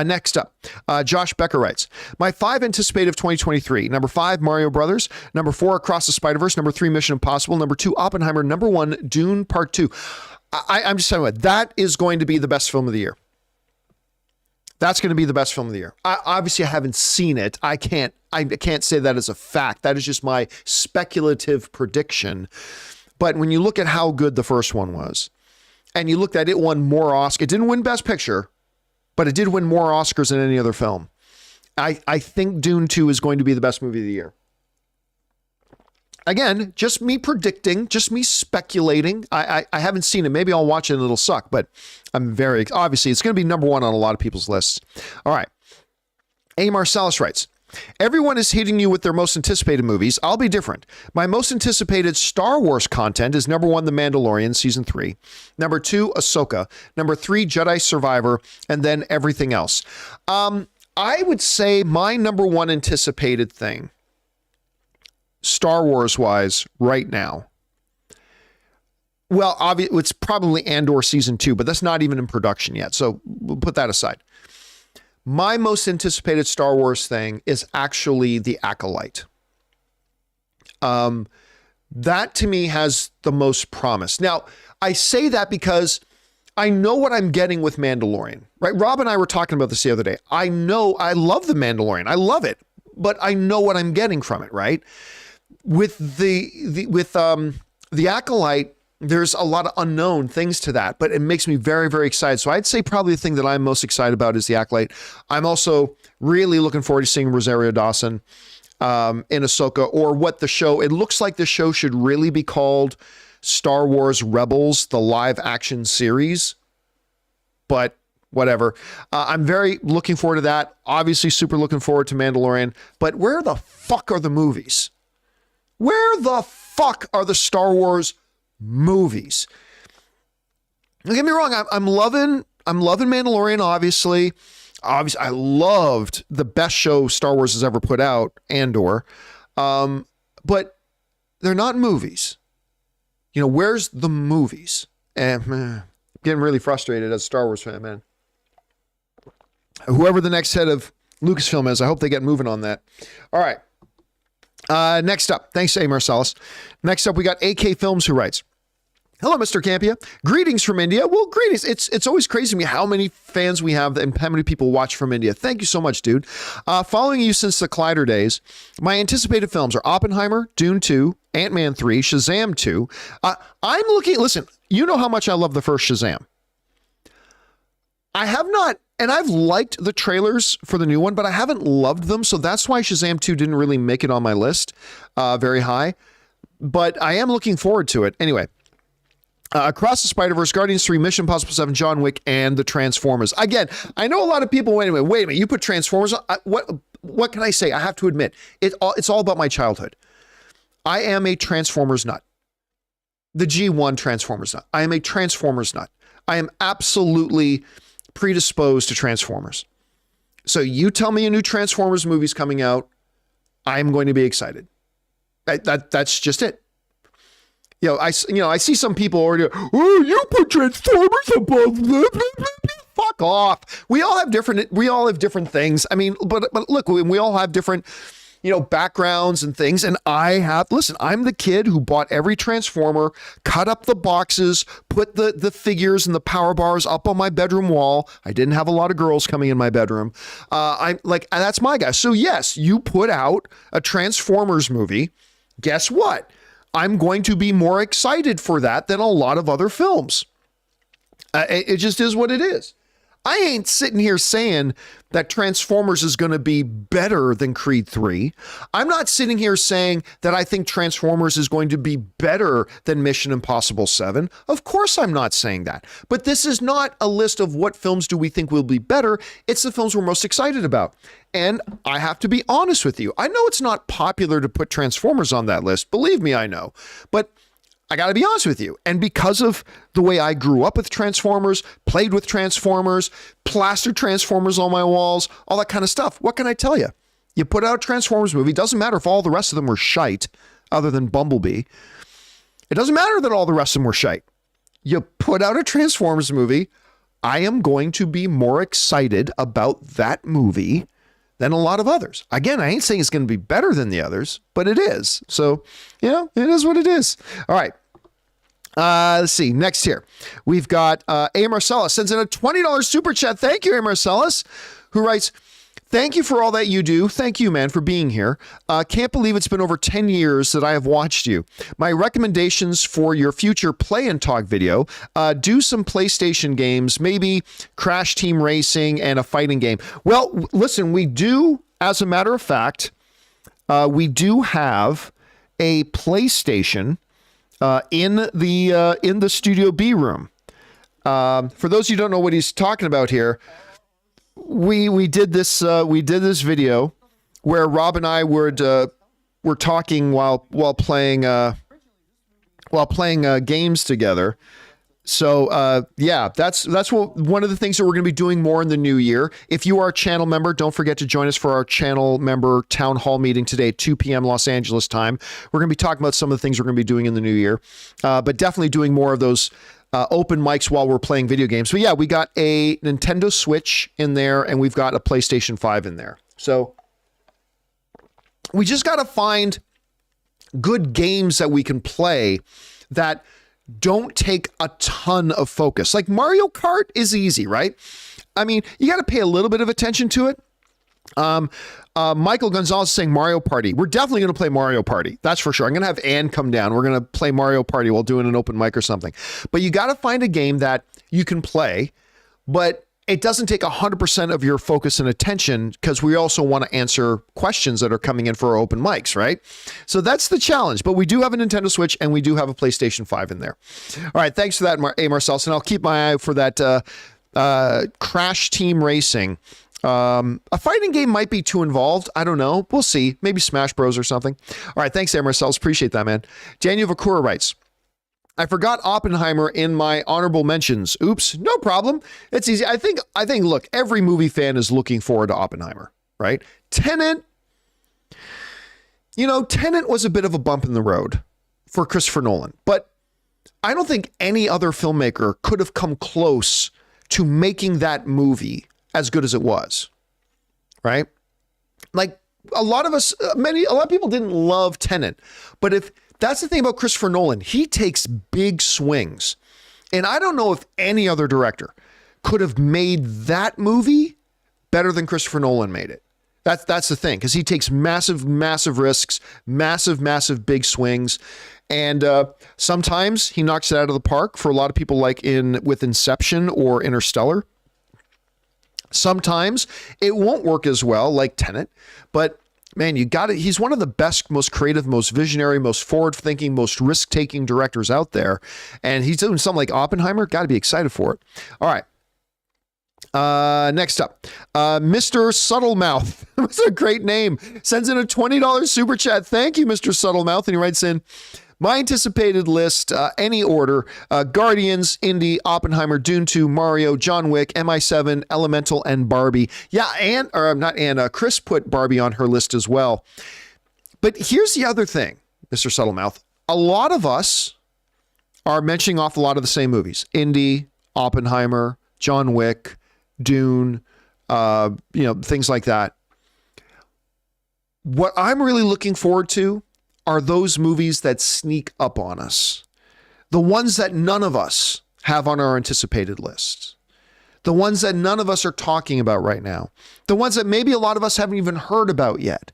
Next up, Josh Becker writes, my 5 anticipated of 2023. Number 5, Mario Brothers. Number 4, Across the Spider-Verse. Number 3, Mission Impossible. Number 2, Oppenheimer. Number 1, Dune Part 2. I'm just telling you what, that is going to be the best film of the year. That's going to be the best film of the year. Obviously, I haven't seen it. I can't say that as a fact. That is just my speculative prediction. But when you look at how good the first one was, and you looked at it won more Oscars, it didn't win Best Picture, but it did win more Oscars than any other film. I think Dune 2 is going to be the best movie of the year. Again, just me predicting, just me speculating. I haven't seen it. Maybe I'll watch it and it'll suck, but obviously it's going to be number 1 on a lot of people's lists. All right. A. Marsalis writes, everyone is hitting you with their most anticipated movies. I'll be different. My most anticipated Star Wars content is number 1, The Mandalorian, season 3. Number 2, Ahsoka. Number 3, Jedi Survivor. And then everything else. I would say my number 1 anticipated thing, Star Wars wise, right now. Well, obviously, it's probably Andor season 2, but that's not even in production yet. So we'll put that aside. My most anticipated Star Wars thing is actually The Acolyte. That to me has the most promise. Now, I say that because I know what I'm getting with Mandalorian, right? Rob and I were talking about this the other day. I know I love The Mandalorian. I love it, but I know what I'm getting from it, right? With the Acolyte, there's a lot of unknown things to that, but it makes me very, very excited. So I'd say probably the thing that I'm most excited about is The Acolyte. I'm also really looking forward to seeing Rosario Dawson in Ahsoka, or what the show, it looks like the show should really be called Star Wars Rebels, the live action series, but whatever. I'm very looking forward to that. Obviously super looking forward to Mandalorian, but where the fuck are the movies? Where the fuck are the Star Wars movies? Don't get me wrong. I'm loving Mandalorian. Obviously, I loved the best show Star Wars has ever put out, Andor. But they're not movies. You know, where's the movies? And man, getting really frustrated as a Star Wars fan, man. Whoever the next head of Lucasfilm is, I hope they get moving on that. All right. Next up, thanks to A. Marsalis. Next up, we got AK Films, who writes, hello, Mr. Campea. Greetings from India. Well, greetings. It's always crazy to me how many fans we have and how many people watch from India. Thank you so much, dude. Following you since the Collider days, my anticipated films are Oppenheimer, Dune 2, Ant-Man 3, Shazam 2. Listen, you know how much I love the first Shazam. I have not, and I've liked the trailers for the new one, but I haven't loved them. So that's why Shazam 2 didn't really make it on my list very high. But I am looking forward to it. Anyway. Across the Spider-Verse, Guardians 3, Mission Impossible 7, John Wick, and the Transformers. Again, I know a lot of people, wait a minute, you put Transformers on? What can I say? I have to admit, it's all about my childhood. I am a Transformers nut. The G1 Transformers nut. I am a Transformers nut. I am absolutely predisposed to Transformers. So you tell me a new Transformers movie's coming out, I'm going to be excited. That's just it. I see some people already, oh, you put Transformers above them. Fuck fuck off. We all have different things. I mean, but look, we all have different, backgrounds and things. And I'm the kid who bought every Transformer, cut up the boxes, put the figures and the power bars up on my bedroom wall. I didn't have a lot of girls coming in my bedroom. That's my guy. So yes, you put out a Transformers movie. Guess what? I'm going to be more excited for that than a lot of other films. It just is what it is. I ain't sitting here saying that Transformers is going to be better than Creed 3. I'm not sitting here saying that I think Transformers is going to be better than Mission Impossible 7. Of course I'm not saying that. But this is not a list of what films do we think will be better. It's the films we're most excited about. And I have to be honest with you. I know it's not popular to put Transformers on that list. Believe me, I know. But I got to be honest with you. And because of the way I grew up with Transformers, played with Transformers, plastered Transformers on my walls, all that kind of stuff, what can I tell you? You put out a Transformers movie, doesn't matter if all the rest of them were shite, other than Bumblebee. It doesn't matter that all the rest of them were shite. You put out a Transformers movie, I am going to be more excited about that movie than a lot of others. Again, I ain't saying it's going to be better than the others, but it is. So, it is what it is. All right. Let's see. Next here, we've got A. Marcellus sends in a $20 super chat. Thank you, A. Marcellus, who writes, "Thank you for all that you do. Thank you, man, for being here. Can't believe it's been over 10 years that I have watched you. My recommendations for your future play and talk video, do some PlayStation games, maybe Crash Team Racing and a fighting game." Well, listen, we do, as a matter of fact, we do have a PlayStation in the Studio B room. For those who don't know what he's talking about here, we did this video where Rob and I were talking while playing games together. So that's one of the things that we're going to be doing more in the new year. If you are a channel member, don't forget to join us for our channel member town hall meeting today at 2 p.m. Los Angeles time. We're going to be talking about some of the things we're going to be doing in the new year, but definitely doing more of those open mics while we're playing video games. So yeah, we got a Nintendo Switch in there and we've got a PlayStation 5 in there. So we just got to find good games that we can play that don't take a ton of focus. Like Mario Kart is easy, right? I mean, you got to pay a little bit of attention to it. Michael Gonzalez is saying Mario Party. We're definitely going to play Mario Party. That's for sure. I'm going to have Ann come down. We're going to play Mario Party while doing an open mic or something. But you got to find a game that you can play, but it doesn't take 100% of your focus and attention, because we also want to answer questions that are coming in for our open mics, right? So that's the challenge. But we do have a Nintendo Switch and we do have a PlayStation 5 in there. All right. Thanks for that, A. Marcellus. And I'll keep my eye out for that Crash Team Racing. A fighting game might be too involved. I don't know. We'll see. Maybe Smash Bros or something. All right. Thanks, A. Marcellus. Appreciate that, man. Daniel Vakura writes, "I forgot Oppenheimer in my honorable mentions. Oops, no problem. It's easy. I think, look, every movie fan is looking forward to Oppenheimer, right? Tenet was a bit of a bump in the road for Christopher Nolan, but I don't think any other filmmaker could have come close to making that movie as good as it was, right? Like a lot of people didn't love Tenet, but that's the thing about Christopher Nolan. He takes big swings. And I don't know if any other director could have made that movie better than Christopher Nolan made it. That's the thing, because he takes massive, massive risks, massive, massive big swings. And sometimes he knocks it out of the park for a lot of people, like with Inception or Interstellar. Sometimes it won't work as well, like Tenet, but man, you got it. He's one of the best, most creative, most visionary, most forward-thinking, most risk-taking directors out there. And he's doing something like Oppenheimer. Got to be excited for it. All right. Next up, Mr. Subtlemouth. That's a great name. Sends in a $20 super chat. Thank you, Mr. Subtlemouth. And he writes in, "My anticipated list, any order, Guardians, Indy, Oppenheimer, Dune 2, Mario, John Wick, MI7, Elemental, and Barbie." Yeah, Chris put Barbie on her list as well. But here's the other thing, Mr. Subtlemouth. A lot of us are mentioning off a lot of the same movies. Indy, Oppenheimer, John Wick, Dune, things like that. What I'm really looking forward to are those movies that sneak up on us. The ones that none of us have on our anticipated lists. The ones that none of us are talking about right now. The ones that maybe a lot of us haven't even heard about yet.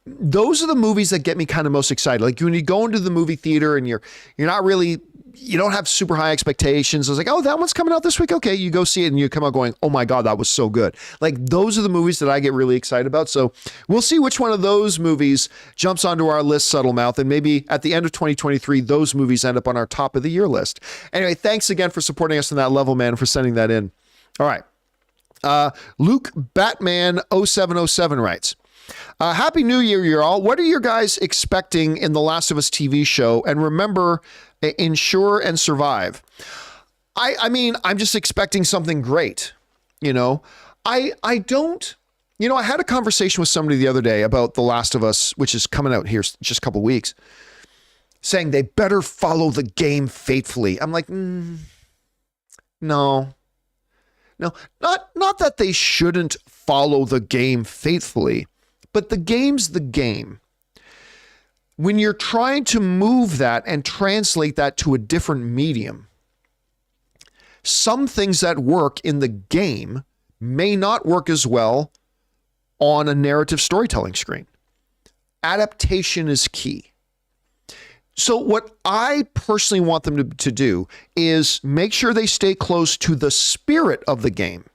Those are the movies that get me kind of most excited. Like when you go into the movie theater and you're not really, you don't have super high expectations. I was like, oh, that one's coming out this week. Okay, you go see it and you come out going, oh my God, that was so good. Like those are the movies that I get really excited about. So we'll see which one of those movies jumps onto our list, Subtlemouth, and maybe at the end of 2023, those movies end up on our top of the year list. Anyway, thanks again for supporting us on that level, man, for sending that in. All right. Luke Batman 0707 writes, Happy New Year, you all. What are you guys expecting in the Last of Us TV show? And remember, ensure and survive. I mean, I'm just expecting something great. I had a conversation with somebody the other day about The Last of Us, which is coming out here just a couple weeks, saying they better follow the game faithfully. I'm like, no, not that they shouldn't follow the game faithfully, but the game's the game. When you're trying to move that and translate that to a different medium, some things that work in the game may not work as well on a narrative storytelling screen. Adaptation is key. So what I personally want them to do is make sure they stay close to the spirit of the game.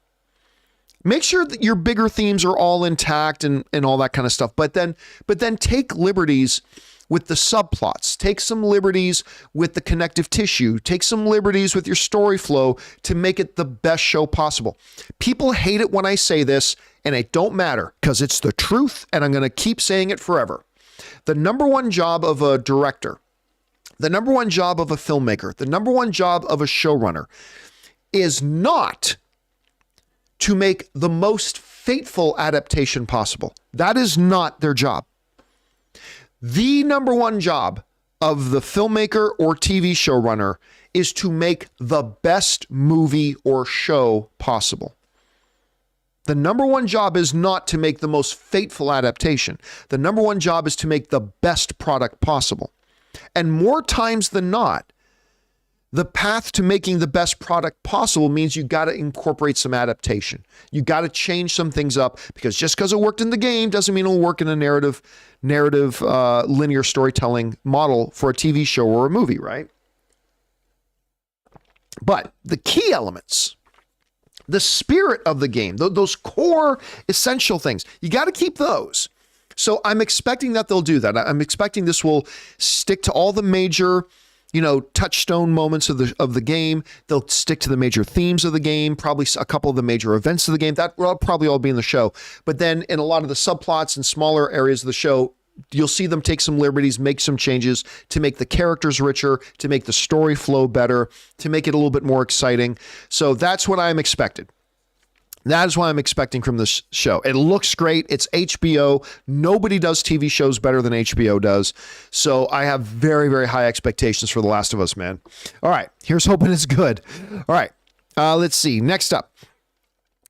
Make sure that your bigger themes are all intact and all that kind of stuff. But then take liberties with the subplots. Take some liberties with the connective tissue. Take some liberties with your story flow to make it the best show possible. People hate it when I say this, and it don't matter because it's the truth, and I'm going to keep saying it forever. The number one job of a director, the number one job of a filmmaker, the number one job of a showrunner is not to make the most faithful adaptation possible. That is not their job. The number one job of the filmmaker or TV showrunner is to make the best movie or show possible. The number one job is not to make the most faithful adaptation. The number one job is to make the best product possible. And more times than not, the path to making the best product possible means you got to incorporate some adaptation. You got to change some things up, because just because it worked in the game doesn't mean it'll work in a narrative linear storytelling model for a TV show or a movie, right? But the key elements, the spirit of the game, those core essential things, you got to keep those. So I'm expecting that they'll do that. I'm expecting this will stick to all the major, touchstone moments of the game. They'll stick to the major themes of the game, probably a couple of the major events of the game. That will probably all be in the show. But then in a lot of the subplots and smaller areas of the show, you'll see them take some liberties, make some changes to make the characters richer, to make the story flow better, to make it a little bit more exciting. So that's what I'm expecting. That is what I'm expecting from this show. It looks great. It's HBO. Nobody does TV shows better than HBO does. So I have very, very high expectations for The Last of Us, man. All right. Here's hoping it's good. All right. Let's see. Next up.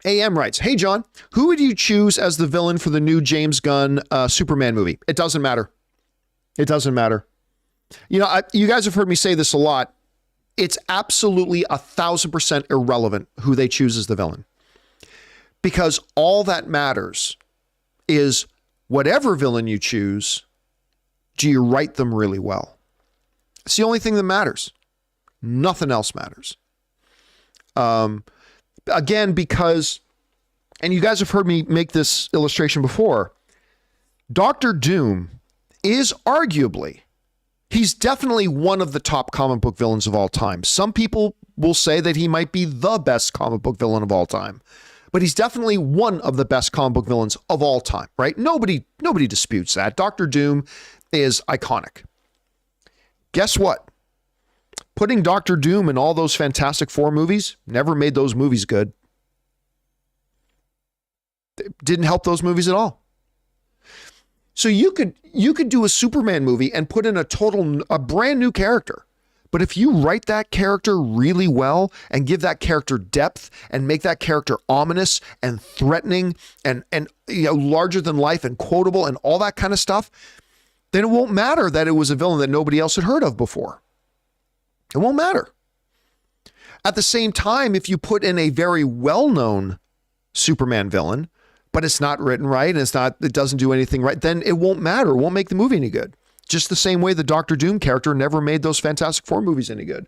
AM writes, hey, John, who would you choose as the villain for the new James Gunn Superman movie? It doesn't matter. It doesn't matter. You guys have heard me say this a lot. It's absolutely 1,000% irrelevant who they choose as the villain. Because all that matters is whatever villain you choose, do you write them really well? It's the only thing that matters. Nothing else matters. Again, because, and you guys have heard me make this illustration before, Dr. Doom is arguably, he's definitely one of the top comic book villains of all time. Some people will say that he might be the best comic book villain of all time. But he's definitely one of the best comic book villains of all time, right? Nobody disputes that. Dr. Doom is iconic. Guess what? Putting Dr. Doom in all those Fantastic Four movies never made those movies good. It didn't help those movies at all. So you could do a Superman movie and put in a brand new character. But if you write that character really well and give that character depth and make that character ominous and threatening and larger than life and quotable and all that kind of stuff, then it won't matter that it was a villain that nobody else had heard of before. It won't matter. At the same time, if you put in a very well-known Superman villain, but it's not written right and it doesn't do anything right, then it won't matter. It won't make the movie any good. Just the same way the Doctor Doom character never made those Fantastic Four movies any good.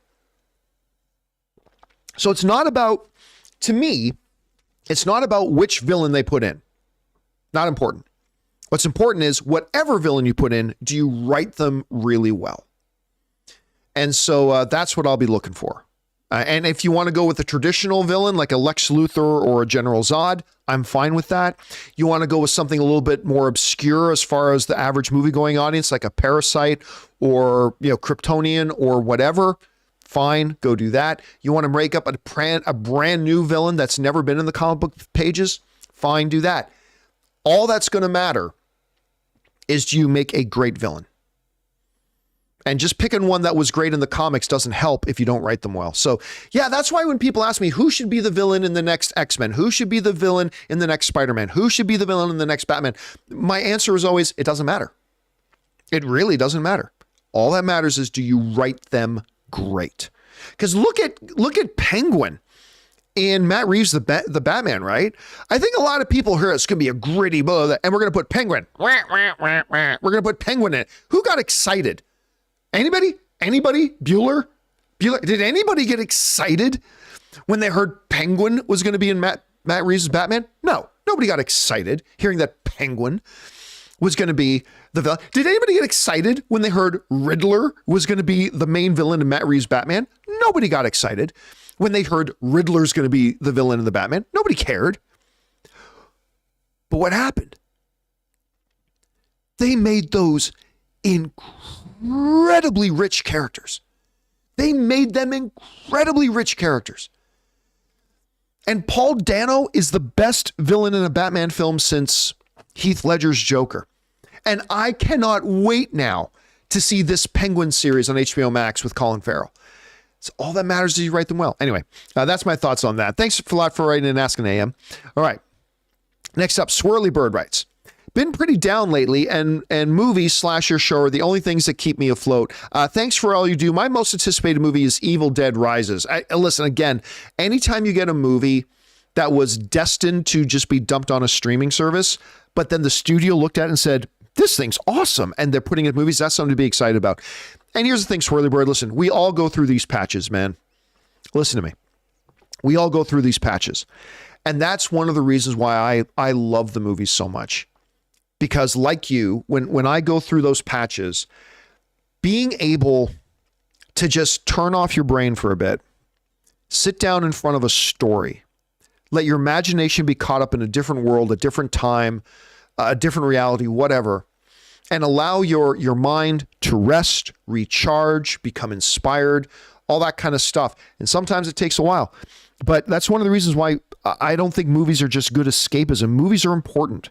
So it's not about, to me, it's not about which villain they put in. Not important. What's important is whatever villain you put in, do you write them really well? And so that's what I'll be looking for. And if you want to go with a traditional villain like a Lex Luthor or a General Zod, I'm fine with that. You want to go with something a little bit more obscure as far as the average movie-going audience, like a Parasite or Kryptonian or whatever, fine, go do that. You want to make up a brand new villain that's never been in the comic book pages, fine, do that. All that's going to matter is do you make a great villain? And just picking one that was great in the comics doesn't help if you don't write them well. So yeah, that's why when people ask me who should be the villain in the next X-Men, who should be the villain in the next Spider-Man, who should be the villain in the next Batman, my answer is always, it doesn't matter. It really doesn't matter. All that matters is, do you write them great? Because look at Penguin in Matt Reeves, the Batman, right? I think a lot of people hear it's going to be a gritty book, and we're going to put Penguin. We're going to put Penguin in it. Who got excited? Anybody? Bueller? Did anybody get excited when they heard Penguin was going to be in Matt Reeves' Batman? No, nobody got excited hearing that Penguin was going to be the villain. Did anybody get excited when they heard Riddler was going to be the main villain in Matt Reeves' Batman? Nobody got excited when they heard Riddler's going to be the villain in the Batman. Nobody cared. But what happened? They made those incredibly rich characters. They made them incredibly rich characters. And Paul Dano is the best villain in a Batman film since Heath Ledger's Joker. And I cannot wait now to see this Penguin series on HBO Max with Colin Farrell. So all that matters is you write them well. Anyway, that's my thoughts on that. Thanks a lot for writing and asking, AM. All right. Next up, Swirly Bird writes, been pretty down lately, and movies / your show are the only things that keep me afloat. Thanks for all you do. My most anticipated movie is Evil Dead Rises. Listen, again, anytime you get a movie that was destined to just be dumped on a streaming service, but then the studio looked at it and said, this thing's awesome, and they're putting it in movies, that's something to be excited about. And here's the thing, Swirly Bird, listen, we all go through these patches, man. Listen to me. We all go through these patches. And that's one of the reasons why I love the movies so much. Because like you, when I go through those patches, being able to just turn off your brain for a bit, sit down in front of a story, let your imagination be caught up in a different world, a different time, a different reality, whatever, and allow your mind to rest, recharge, become inspired, all that kind of stuff. And sometimes it takes a while. But that's one of the reasons why I don't think movies are just good escapism. Movies are important.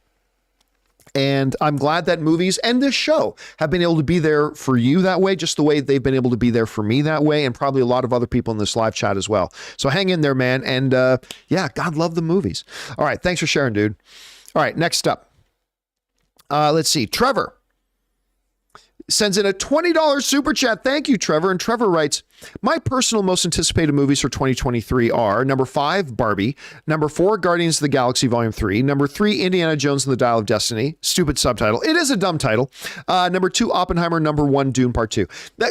And I'm glad that movies and this show have been able to be there for you that way, just the way they've been able to be there for me that way, and probably a lot of other people in this live chat as well. So hang in there, man. And yeah, God love the movies. All right. Thanks for sharing, dude. All right. Next up. Let's see. Trevor sends in a $20 super chat. Thank you, Trevor. And Trevor writes, my personal most anticipated movies for 2023 are number 5, Barbie, number 4, Guardians of the Galaxy Volume 3, number 3, Indiana Jones and the Dial of Destiny. Stupid subtitle. It is a dumb title. Number 2, Oppenheimer, number 1, Dune Part 2.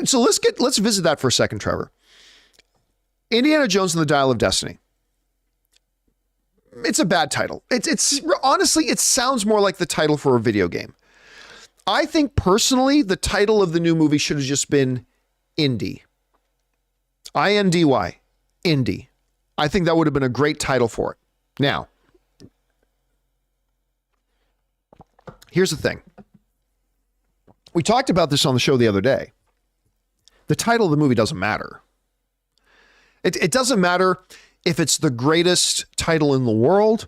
So let's visit that for a second, Trevor. Indiana Jones and the Dial of Destiny. It's a bad title. It's honestly, it sounds more like the title for a video game. I think personally, the title of the new movie should have just been Indy. I-N-D-Y. Indy. I think that would have been a great title for it. Now, here's the thing. We talked about this on the show the other day. The title of the movie doesn't matter. It doesn't matter if it's the greatest title in the world,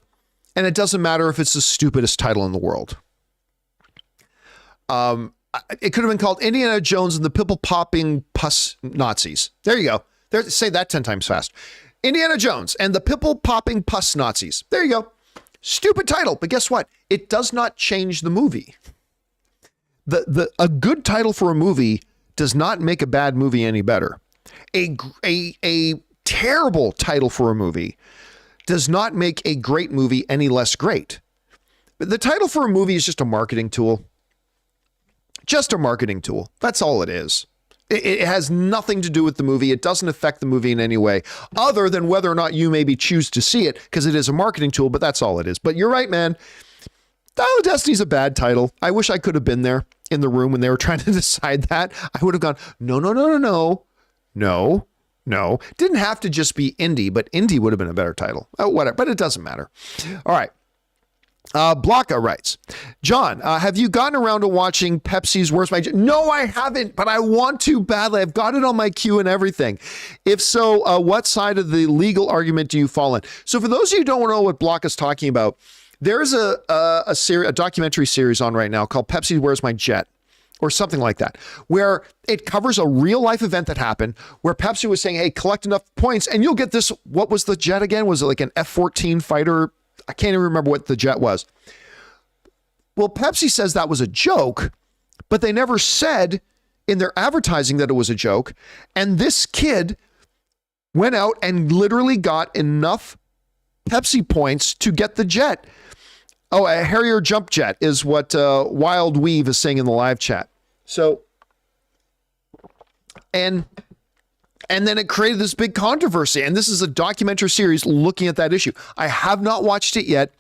and it doesn't matter if it's the stupidest title in the world. It could have been called Indiana Jones and the Pimple Popping Pus Nazis. There you go. There, say that 10 times fast. Indiana Jones and the Pimple Popping Pus Nazis. There you go. Stupid title, but guess what? It does not change the movie. A good title for a movie does not make a bad movie any better. A terrible title for a movie does not make a great movie any less great. The title for a movie is just a marketing tool. Just a marketing tool. That's all it is. It has nothing to do with the movie. It doesn't affect the movie in any way, other than whether or not you maybe choose to see it, because it is a marketing tool, but that's all it is. But you're right, man. Dial of Destiny's a bad title. I wish I could have been there in the room when they were trying to decide that. I would have gone, no. Didn't have to just be indie, but indie would have been a better title. Oh, whatever, but it doesn't matter. All right. Blocka writes, John, have you gotten around to watching Pepsi's Where's My Jet? No, I haven't, but I want to badly. I've got it on my queue and everything. If so, what side of the legal argument do you fall in? So for those of you who don't know what Blocka's talking about, there's a documentary series on right now called Pepsi's Where's My Jet, or something like that, where it covers a real life event that happened where Pepsi was saying, hey, collect enough points and you'll get this. What was the jet again? Was it like an F-14 fighter? I can't even remember what the jet was. Well, Pepsi says that was a joke, but they never said in their advertising that it was a joke. And this kid went out and literally got enough Pepsi points to get the jet. Oh, a Harrier jump jet is what Wild Weave is saying in the live chat. So, and then it created this big controversy. And this is a documentary series looking at that issue. I have not watched it yet.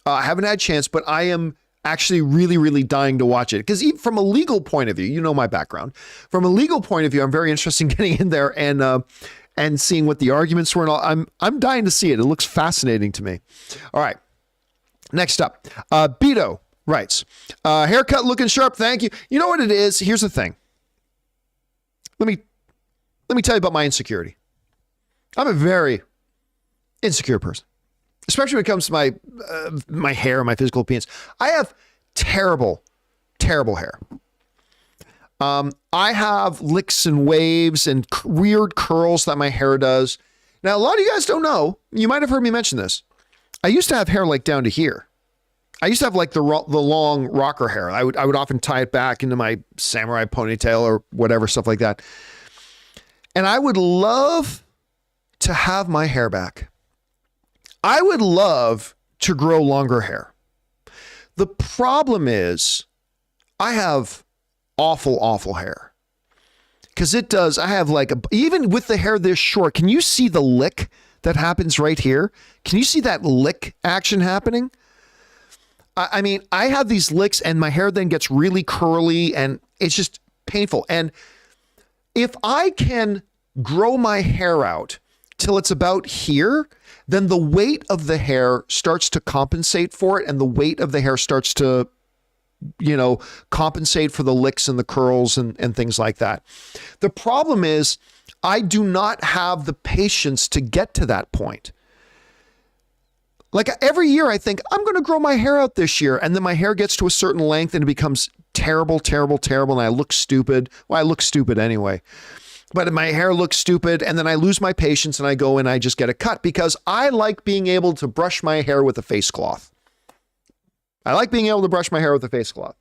I haven't had a chance, but I am actually really, really dying to watch it. Because even from a legal point of view, you know my background. From a legal point of view, I'm very interested in getting in there and seeing what the arguments were and all. I'm dying to see it. It looks fascinating to me. All right. Next up, Beto writes, haircut looking sharp. Thank you. You know what it is? Here's the thing. Let me tell you about my insecurity. I'm a very insecure person, especially when it comes to my hair and my physical appearance. I have terrible, terrible hair. I have licks and waves and weird curls that my hair does. Now, a lot of you guys don't know. You might have heard me mention this. I used to have hair like down to here. I used to have like the long rocker hair. I would often tie it back into my samurai ponytail or whatever, stuff like that. And I would love to have my hair back. I would love to grow longer hair. The problem is I have awful, awful hair. Because it does, I have like, even with the hair this short, can you see the lick that happens right here? Can you see that lick action happening? I mean, I have these licks and my hair then gets really curly and it's just painful. And if I can grow my hair out till it's about here, then the weight of the hair starts to compensate for it. And the weight of the hair starts to, compensate for the licks and the curls and things like that. The problem is I do not have the patience to get to that point. Like every year I think I'm going to grow my hair out this year. And then my hair gets to a certain length and it becomes terrible, terrible, terrible. And I look stupid. Well, I look stupid anyway, but my hair looks stupid. And then I lose my patience and I go and I just get a cut because I like being able to brush my hair with a face cloth. I like being able to brush my hair with a face cloth.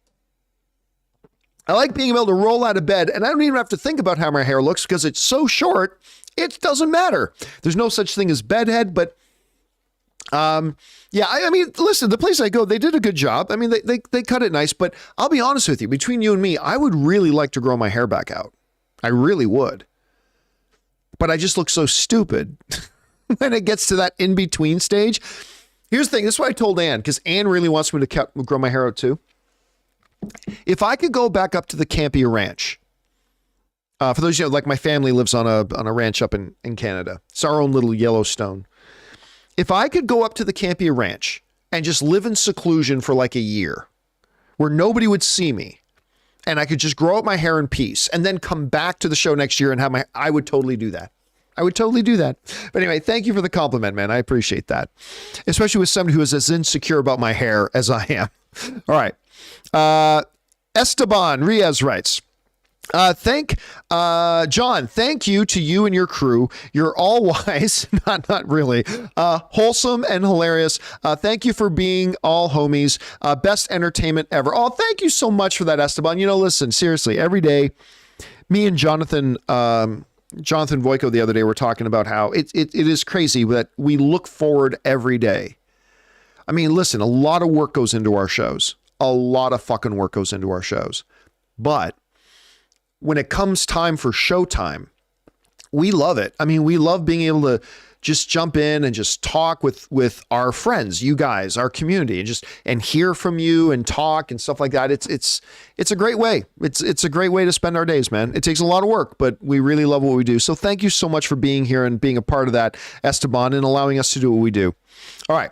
I like being able to roll out of bed and I don't even have to think about how my hair looks because it's so short. It doesn't matter. There's no such thing as bedhead, but yeah, I mean, listen, the place I go, they did a good job. I mean, they cut it nice, but I'll be honest with you, between you and me, I would really like to grow my hair back out. I really would. But I just look so stupid when it gets to that in-between stage. Here's the thing. This is what I told Ann, because Ann really wants me to grow my hair out too. If I could go back up to the Campea Ranch, for those of you know, like my family lives on a ranch up in Canada. It's our own little Yellowstone. If I could go up to the Campea Ranch and just live in seclusion for like a year where nobody would see me and I could just grow up my hair in peace and then come back to the show next year and have I would totally do that. I would totally do that. But anyway, thank you for the compliment, man. I appreciate that. Especially with somebody who is as insecure about my hair as I am. All right. Esteban Riaz writes, John, thank you to you and your crew. You're all wise, not really, wholesome and hilarious. Thank you for being all homies. Best entertainment ever. Oh, thank you so much for that, Esteban. Listen, seriously, every day, me and Jonathan Voico the other day were talking about how it is crazy that we look forward every day. I mean, listen, a lot of work goes into our shows. A lot of fucking work goes into our shows. But when it comes time for showtime, we love it. I mean, we love being able to just jump in and just talk with our friends, you guys, our community, and hear from you and talk and stuff like that. It's a great way. It's a great way to spend our days, man. It takes a lot of work, but we really love what we do. So thank you so much for being here and being a part of that, Esteban, and allowing us to do what we do. All right.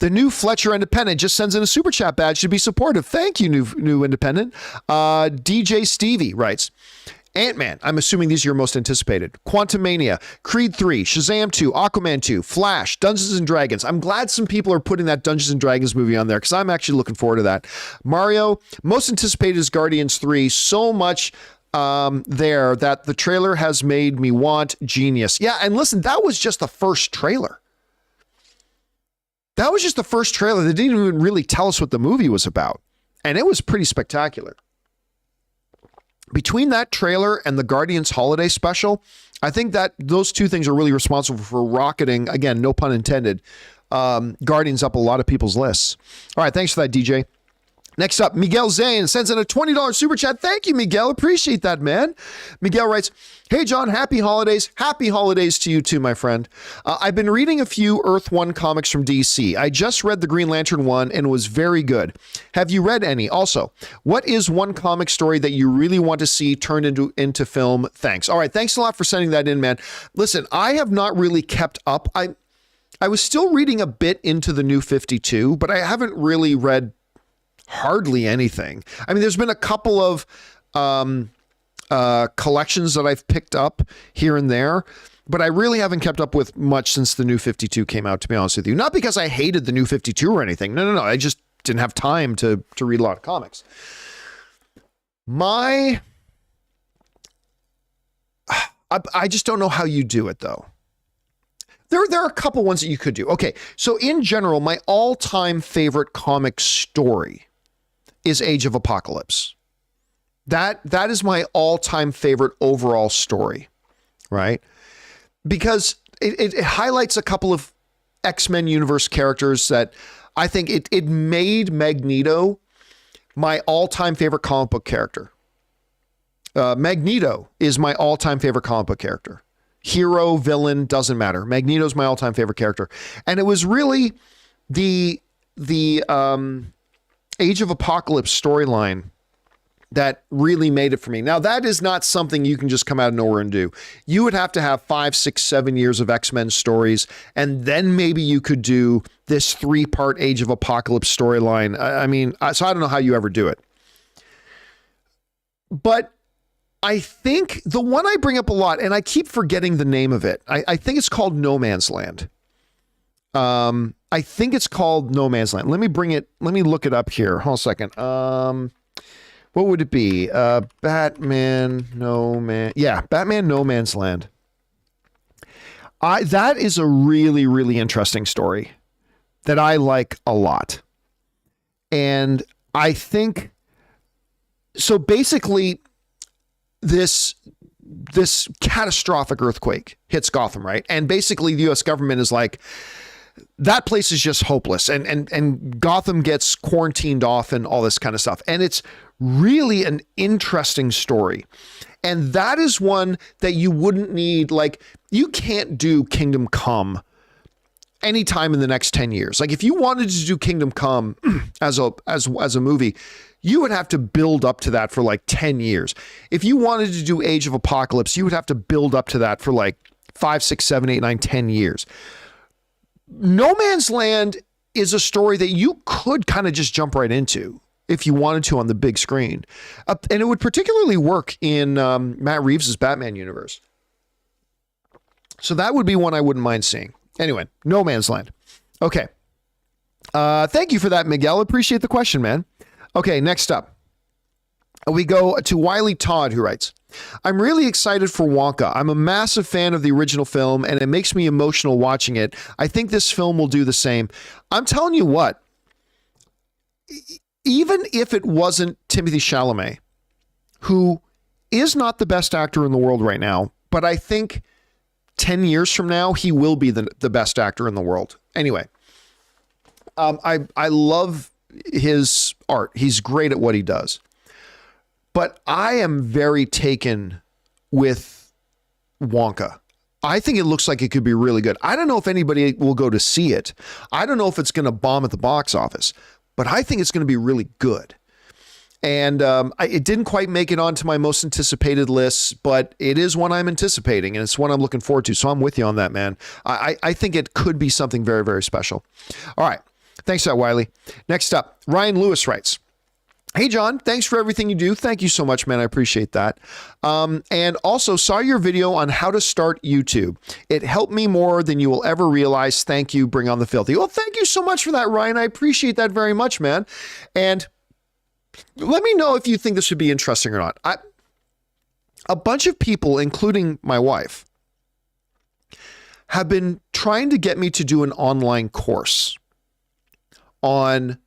The new Fletcher Independent just sends in a super chat badge to be supportive. Thank you, new Independent. DJ Stevie writes, Ant-Man, I'm assuming these are your most anticipated. Quantumania, Creed 3, Shazam 2, Aquaman 2, Flash, Dungeons & Dragons. I'm glad some people are putting that Dungeons & Dragons movie on there because I'm actually looking forward to that. Mario, most anticipated is Guardians 3. So much there that the trailer has made me want genius. Yeah, and listen, that was just the first trailer. That was just the first trailer. They didn't even really tell us what the movie was about. And it was pretty spectacular. Between that trailer and the Guardians holiday special, I think that those two things are really responsible for rocketing, again, no pun intended, Guardians up a lot of people's lists. All right, thanks for that, DJ. Next up, Miguel Zane sends in a $20 super chat. Thank you, Miguel. Appreciate that, man. Miguel writes, hey, John, happy holidays. Happy holidays to you too, my friend. I've been reading a few Earth 1 comics from DC. I just read the Green Lantern one and was very good. Have you read any? Also, what is one comic story that you really want to see turned into film? Thanks. All right, thanks a lot for sending that in, man. Listen, I have not really kept up. I was still reading a bit into the New 52, but I haven't really read hardly anything. I mean, there's been a couple of collections that I've picked up here and there, but I really haven't kept up with much since the New 52 came out, to be honest with you. Not because I hated the New 52 or anything. No. I just didn't have time to read a lot of comics. I just don't know how you do it, though. There are a couple ones that you could do. Okay, so in general, my all-time favorite comic story is Age of Apocalypse. That is my all-time favorite overall story, right? Because it highlights a couple of X-Men universe characters that I think it made Magneto my all-time favorite comic book character. Magneto is my all-time favorite comic book character. Hero, villain, doesn't matter. Magneto's my all-time favorite character. And it was really the Age of Apocalypse storyline that really made it for me. Now, that is not something you can just come out of nowhere and do. You would have to have 5, 6, 7 years of X-Men stories, and then maybe you could do this 3-part Age of Apocalypse storyline. So I don't know how you ever do it. But I think the one I bring up a lot, and I keep forgetting the name of it. I think it's called No Man's Land. I think it's called No Man's Land. Let me look it up here. Hold on a second. What would it be? Batman No Man's Land. That is a really, really interesting story that I like a lot. And I think, so basically, this catastrophic earthquake hits Gotham, right? And basically the US government is like, that place is just hopeless. And Gotham gets quarantined off and all this kind of stuff. And it's really an interesting story. And that is one that you wouldn't need, like, you can't do Kingdom Come anytime in the next 10 years. Like, if you wanted to do Kingdom Come as a movie, you would have to build up to that for like 10 years. If you wanted to do Age of Apocalypse, you would have to build up to that for like 5, 6, 7, 8, 9, 10 years. No Man's Land is a story that you could kind of just jump right into if you wanted to on the big screen. And it would particularly work in Matt Reeves' Batman universe. So that would be one I wouldn't mind seeing. Anyway, No Man's Land. Okay. Thank you for that, Miguel. Appreciate the question, man. Okay, next up. We go to Wiley Todd, who writes, I'm really excited for Wonka. I'm a massive fan of the original film, and it makes me emotional watching it. I think this film will do the same. I'm telling you what, even if it wasn't Timothée Chalamet, who is not the best actor in the world right now, but I think 10 years from now, he will be the best actor in the world. Anyway, I love his art. He's great at what he does. But I am very taken with Wonka. I think it looks like it could be really good. I don't know if anybody will go to see it. I don't know if it's going to bomb at the box office, but I think it's going to be really good. And it didn't quite make it onto my most anticipated lists, but it is one I'm anticipating, and it's one I'm looking forward to. So I'm with you on that, man. I think it could be something very, very special. All right. Thanks for that, Wiley. Next up, Ryan Lewis writes, hey, John, thanks for everything you do. Thank you so much, man. I appreciate that. And also saw your video on how to start YouTube. It helped me more than you will ever realize. Thank you. Bring on the filthy. Well, thank you so much for that, Ryan. I appreciate that very much, man. And let me know if you think this would be interesting or not. A bunch of people, including my wife, have been trying to get me to do an online course on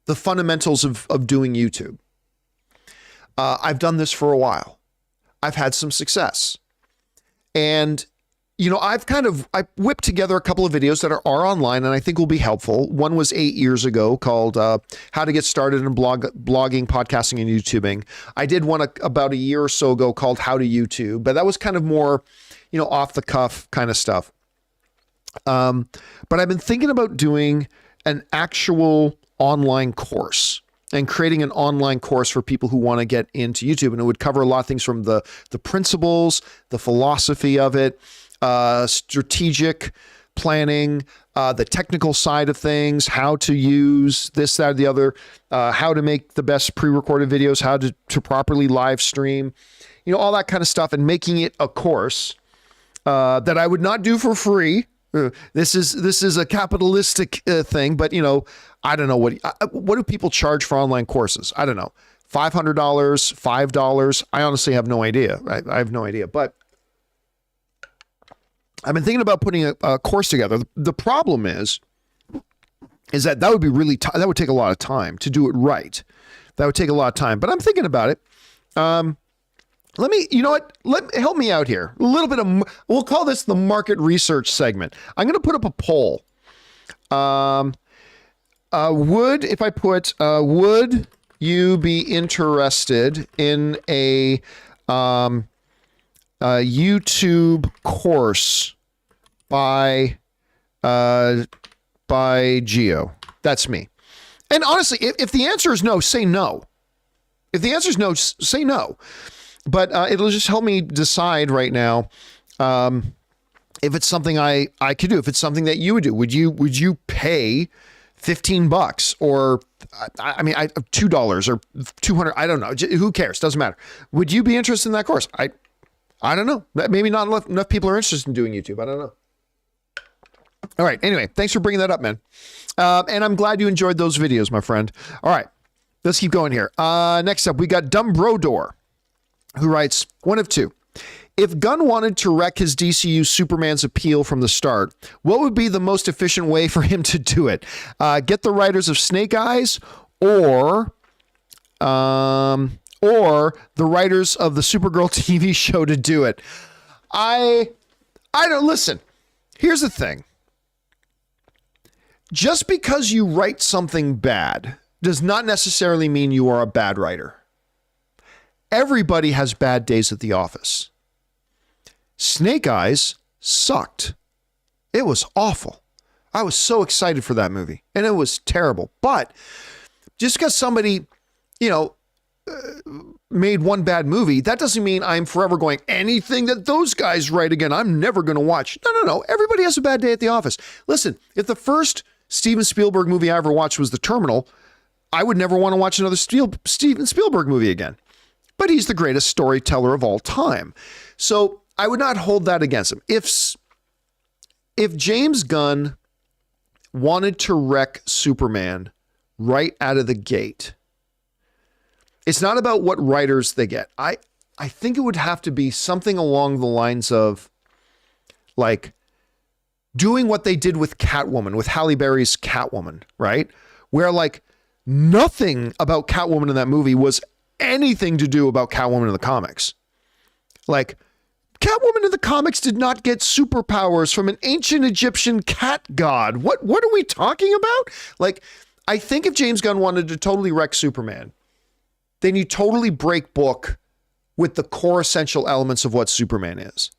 the fundamentals of doing YouTube. I've done this for a while. I've had some success. And, you know, I whipped together a couple of videos that are online and I think will be helpful. One was 8 years ago called How to Get Started in Blogging, Podcasting, and YouTubing. I did one about a year or so ago called How to YouTube, but that was kind of more, you know, off the cuff kind of stuff. But I've been thinking about doing an actual online course and creating an online course for people who want to get into YouTube. And it would cover a lot of things from the principles, the philosophy of it, strategic planning, the technical side of things, how to use this, that, or the other, how to make the best pre-recorded videos, how to properly live stream, you know, all that kind of stuff, and making it a course that I would not do for free. This is a capitalistic thing, but you know, I don't know what do people charge for online courses? I don't know, $500, $5. I honestly have no idea. I have no idea, but I've been thinking about putting a course together. The problem is that would be really that would take a lot of time to do it right. That would take a lot of time, but I'm thinking about it. Let me, you know what? Help me out here. A little bit of, we'll call this the market research segment. I'm going to put up a poll. Would you be interested in a YouTube course by Geo? That's me. And honestly, if the answer is no, say no. If the answer is no, say no. But it'll just help me decide right now if it's something I could do, if it's something that you would do. Would you pay $15 or I mean $2 or $200? I don't know. Who cares? Doesn't matter. Would you be interested in that course? I don't know. Maybe not enough people are interested in doing YouTube. I don't know. All right. Anyway, thanks for bringing that up, man. And I'm glad you enjoyed those videos, my friend. All right, let's keep going here. Next up, we got Dumb Brodor, who writes, one of two. If Gunn wanted to wreck his DCU Superman's appeal from the start, what would be the most efficient way for him to do it? Get the writers of Snake Eyes or the writers of the Supergirl TV show to do it? I don't listen. Here's the thing. Just because you write something bad does not necessarily mean you are a bad writer. Everybody has bad days at the office. Snake Eyes sucked. It was awful. I was so excited for that movie, and it was terrible. But just because somebody, you know, made one bad movie, that doesn't mean I'm forever going, anything that those guys write again, I'm never going to watch. No. Everybody has a bad day at the office. Listen, if the first Steven Spielberg movie I ever watched was The Terminal, I would never want to watch another Steven Spielberg movie again. But he's the greatest storyteller of all time. So I would not hold that against him. If James Gunn wanted to wreck Superman right out of the gate, It's not about what writers they get. I think it would have to be something along the lines of like doing what they did with Catwoman, with Halle Berry's Catwoman, right? Where like nothing about Catwoman in that movie was anything to do about Catwoman in the comics. Like Catwoman in the comics did not get superpowers from an ancient Egyptian cat god. What are we talking about? Like, I think if James Gunn wanted to totally wreck Superman, then you totally break book with the core essential elements of what Superman is.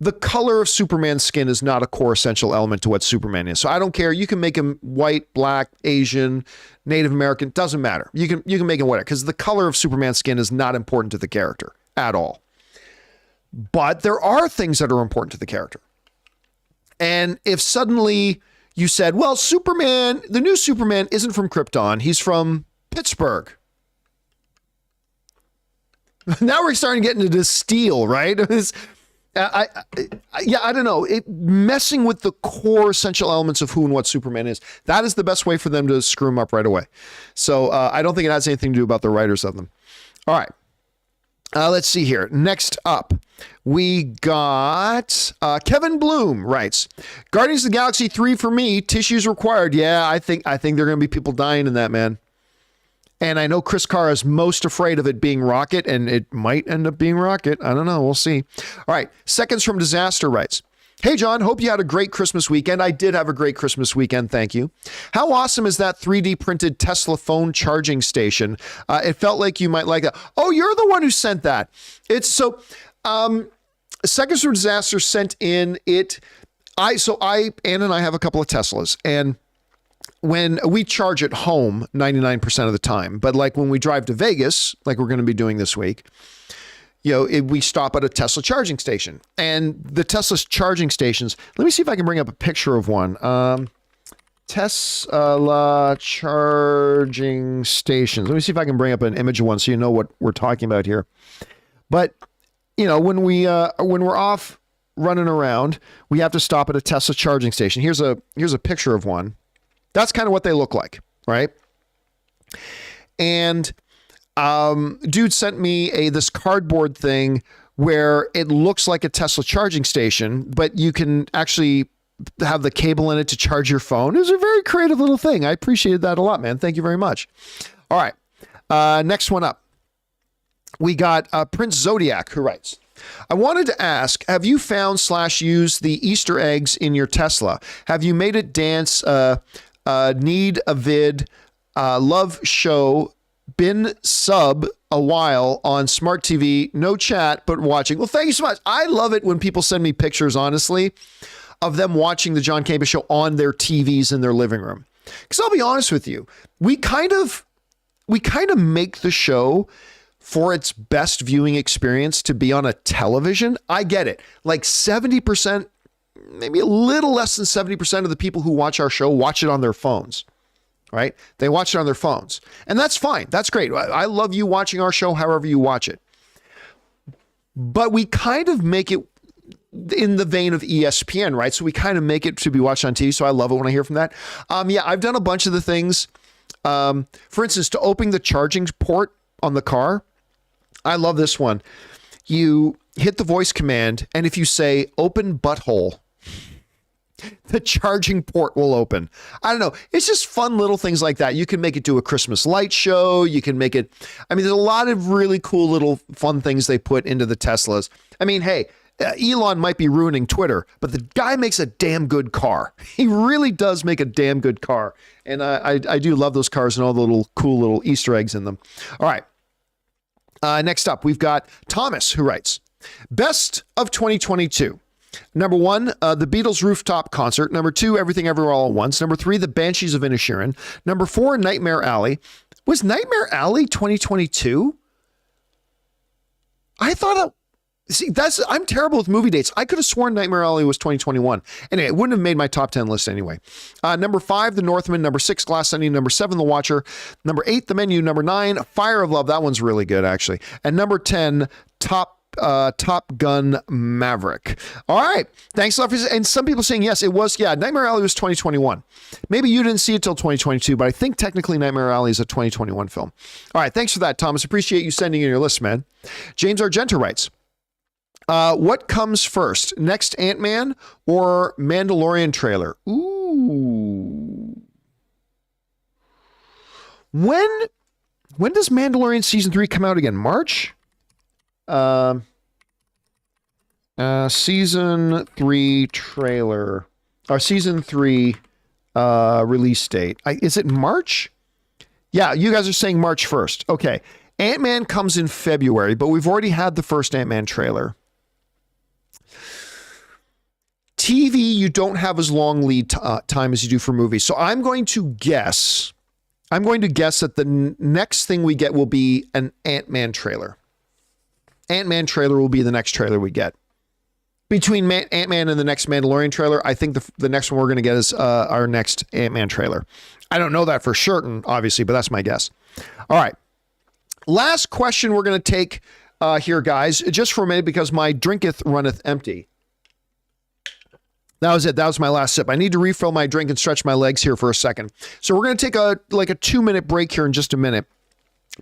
The color of Superman's skin is not a core essential element to what Superman is. So I don't care. You can make him white, black, Asian, Native American, doesn't matter. You can make him whatever, because the color of Superman's skin is not important to the character at all. But there are things that are important to the character. And if suddenly you said, well, Superman, the new Superman isn't from Krypton, he's from Pittsburgh. Now we're starting to get into this steel, right? I don't know. Messing with the core essential elements of who and what Superman is. That is the best way for them to screw him up right away. So I don't think it has anything to do about the writers of them. All right. Let's see here. Next up, we got Kevin Bloom writes, Guardians of the Galaxy 3 for me, tissues required. Yeah, I think there are going to be people dying in that, man. And I know Chris Carr is most afraid of it being Rocket, and it might end up being Rocket. I don't know. We'll see. All right. Seconds from Disaster writes, hey, John, hope you had a great Christmas weekend. I did have a great Christmas weekend. Thank you. How awesome is that 3D printed Tesla phone charging station? It felt like you might like that. Oh, you're the one who sent that. It's so, Seconds from Disaster sent in it. Ann and I have a couple of Teslas, and when we charge at home 99% of the time, but like when we drive to Vegas, like we're going to be doing this week, we stop at a Tesla charging station. And the Tesla charging stations, let me see if I can bring up a picture of one. Tesla charging stations. Let me see if I can bring up an image of one so you know what we're talking about here. But, when we're off running around, we have to stop at a Tesla charging station. Here's a picture of one. That's kind of what they look like, right? And dude sent me this cardboard thing where it looks like a Tesla charging station, but you can actually have the cable in it to charge your phone. It was a very creative little thing. I appreciated that a lot, man. Thank you very much. All right. Next one up. We got Prince Zodiac, who writes, I wanted to ask, have you found / used the Easter eggs in your Tesla? Have you made it dance, need a vid, love show, been sub a while on smart TV, no chat, but watching? Well, thank you so much. I love it when people send me pictures, honestly, of them watching the John Campea Show on their TVs in their living room. Because I'll be honest with you, we kind of make the show for its best viewing experience to be on a television. I get it. Like 70%, maybe a little less than 70% of the people who watch our show watch it on their phones, right? They watch it on their phones, and that's fine. That's great. I love you watching our show however you watch it. But we kind of make it in the vein of ESPN, right? So we kind of make it to be watched on TV. So I love it when I hear from that. Yeah, I've done a bunch of the things. For instance, to open the charging port on the car, I love this one. You hit the voice command, and if you say open butthole, the charging port will open. I don't know. It's just fun little things like that. You can make it do a Christmas light show. You can make it, there's a lot of really cool little fun things they put into the Teslas. Hey, Elon might be ruining Twitter, but the guy makes a damn good car. He really does make a damn good car. And I do love those cars and all the little cool little Easter eggs in them. All right. Next up, we've got Thomas, who writes, best of 2022. Number 1, the Beatles rooftop concert. Number 2, Everything Everywhere All at Once. Number 3, The Banshees of Inisherin. Number 4, Nightmare Alley. Was Nightmare Alley 2022? I thought I'm terrible with movie dates. I could have sworn Nightmare Alley was 2021. Anyway, it wouldn't have made my top 10 list anyway. Number 5, The Northman. Number 6, Glass Onion. Number 7, The Watcher. Number 8, The Menu. Number 9, Fire of Love. That one's really good, actually. And number 10, Top Top Gun Maverick. All right. Thanks a lot for this. And some people saying, yes, it was. Yeah, Nightmare Alley was 2021. Maybe you didn't see it till 2022, but I think technically Nightmare Alley is a 2021 film. All right. Thanks for that, Thomas. Appreciate you sending in your list, man. James Argento writes, what comes first, next Ant-Man or Mandalorian trailer? Ooh. When does Mandalorian season 3 come out again? March? Season 3 trailer, or season 3 release date. Is it March? Yeah, you guys are saying March 1st. Okay. Ant-Man comes in February, but we've already had the first Ant-Man trailer. TV, you don't have as long lead time as you do for movies. So I'm going to guess that the next thing we get will be an Ant-Man trailer. Ant-Man trailer will be the next trailer we get. Between Ant-Man and the next Mandalorian trailer, I think the next one we're going to get is our next Ant-Man trailer. I don't know that for certain, obviously, but that's my guess. All right. Last question we're going to take here, guys, just for a minute, because my drinketh runneth empty. That was it. That was my last sip. I need to refill my drink and stretch my legs here for a second. So we're going to take a 2-minute break here in just a minute.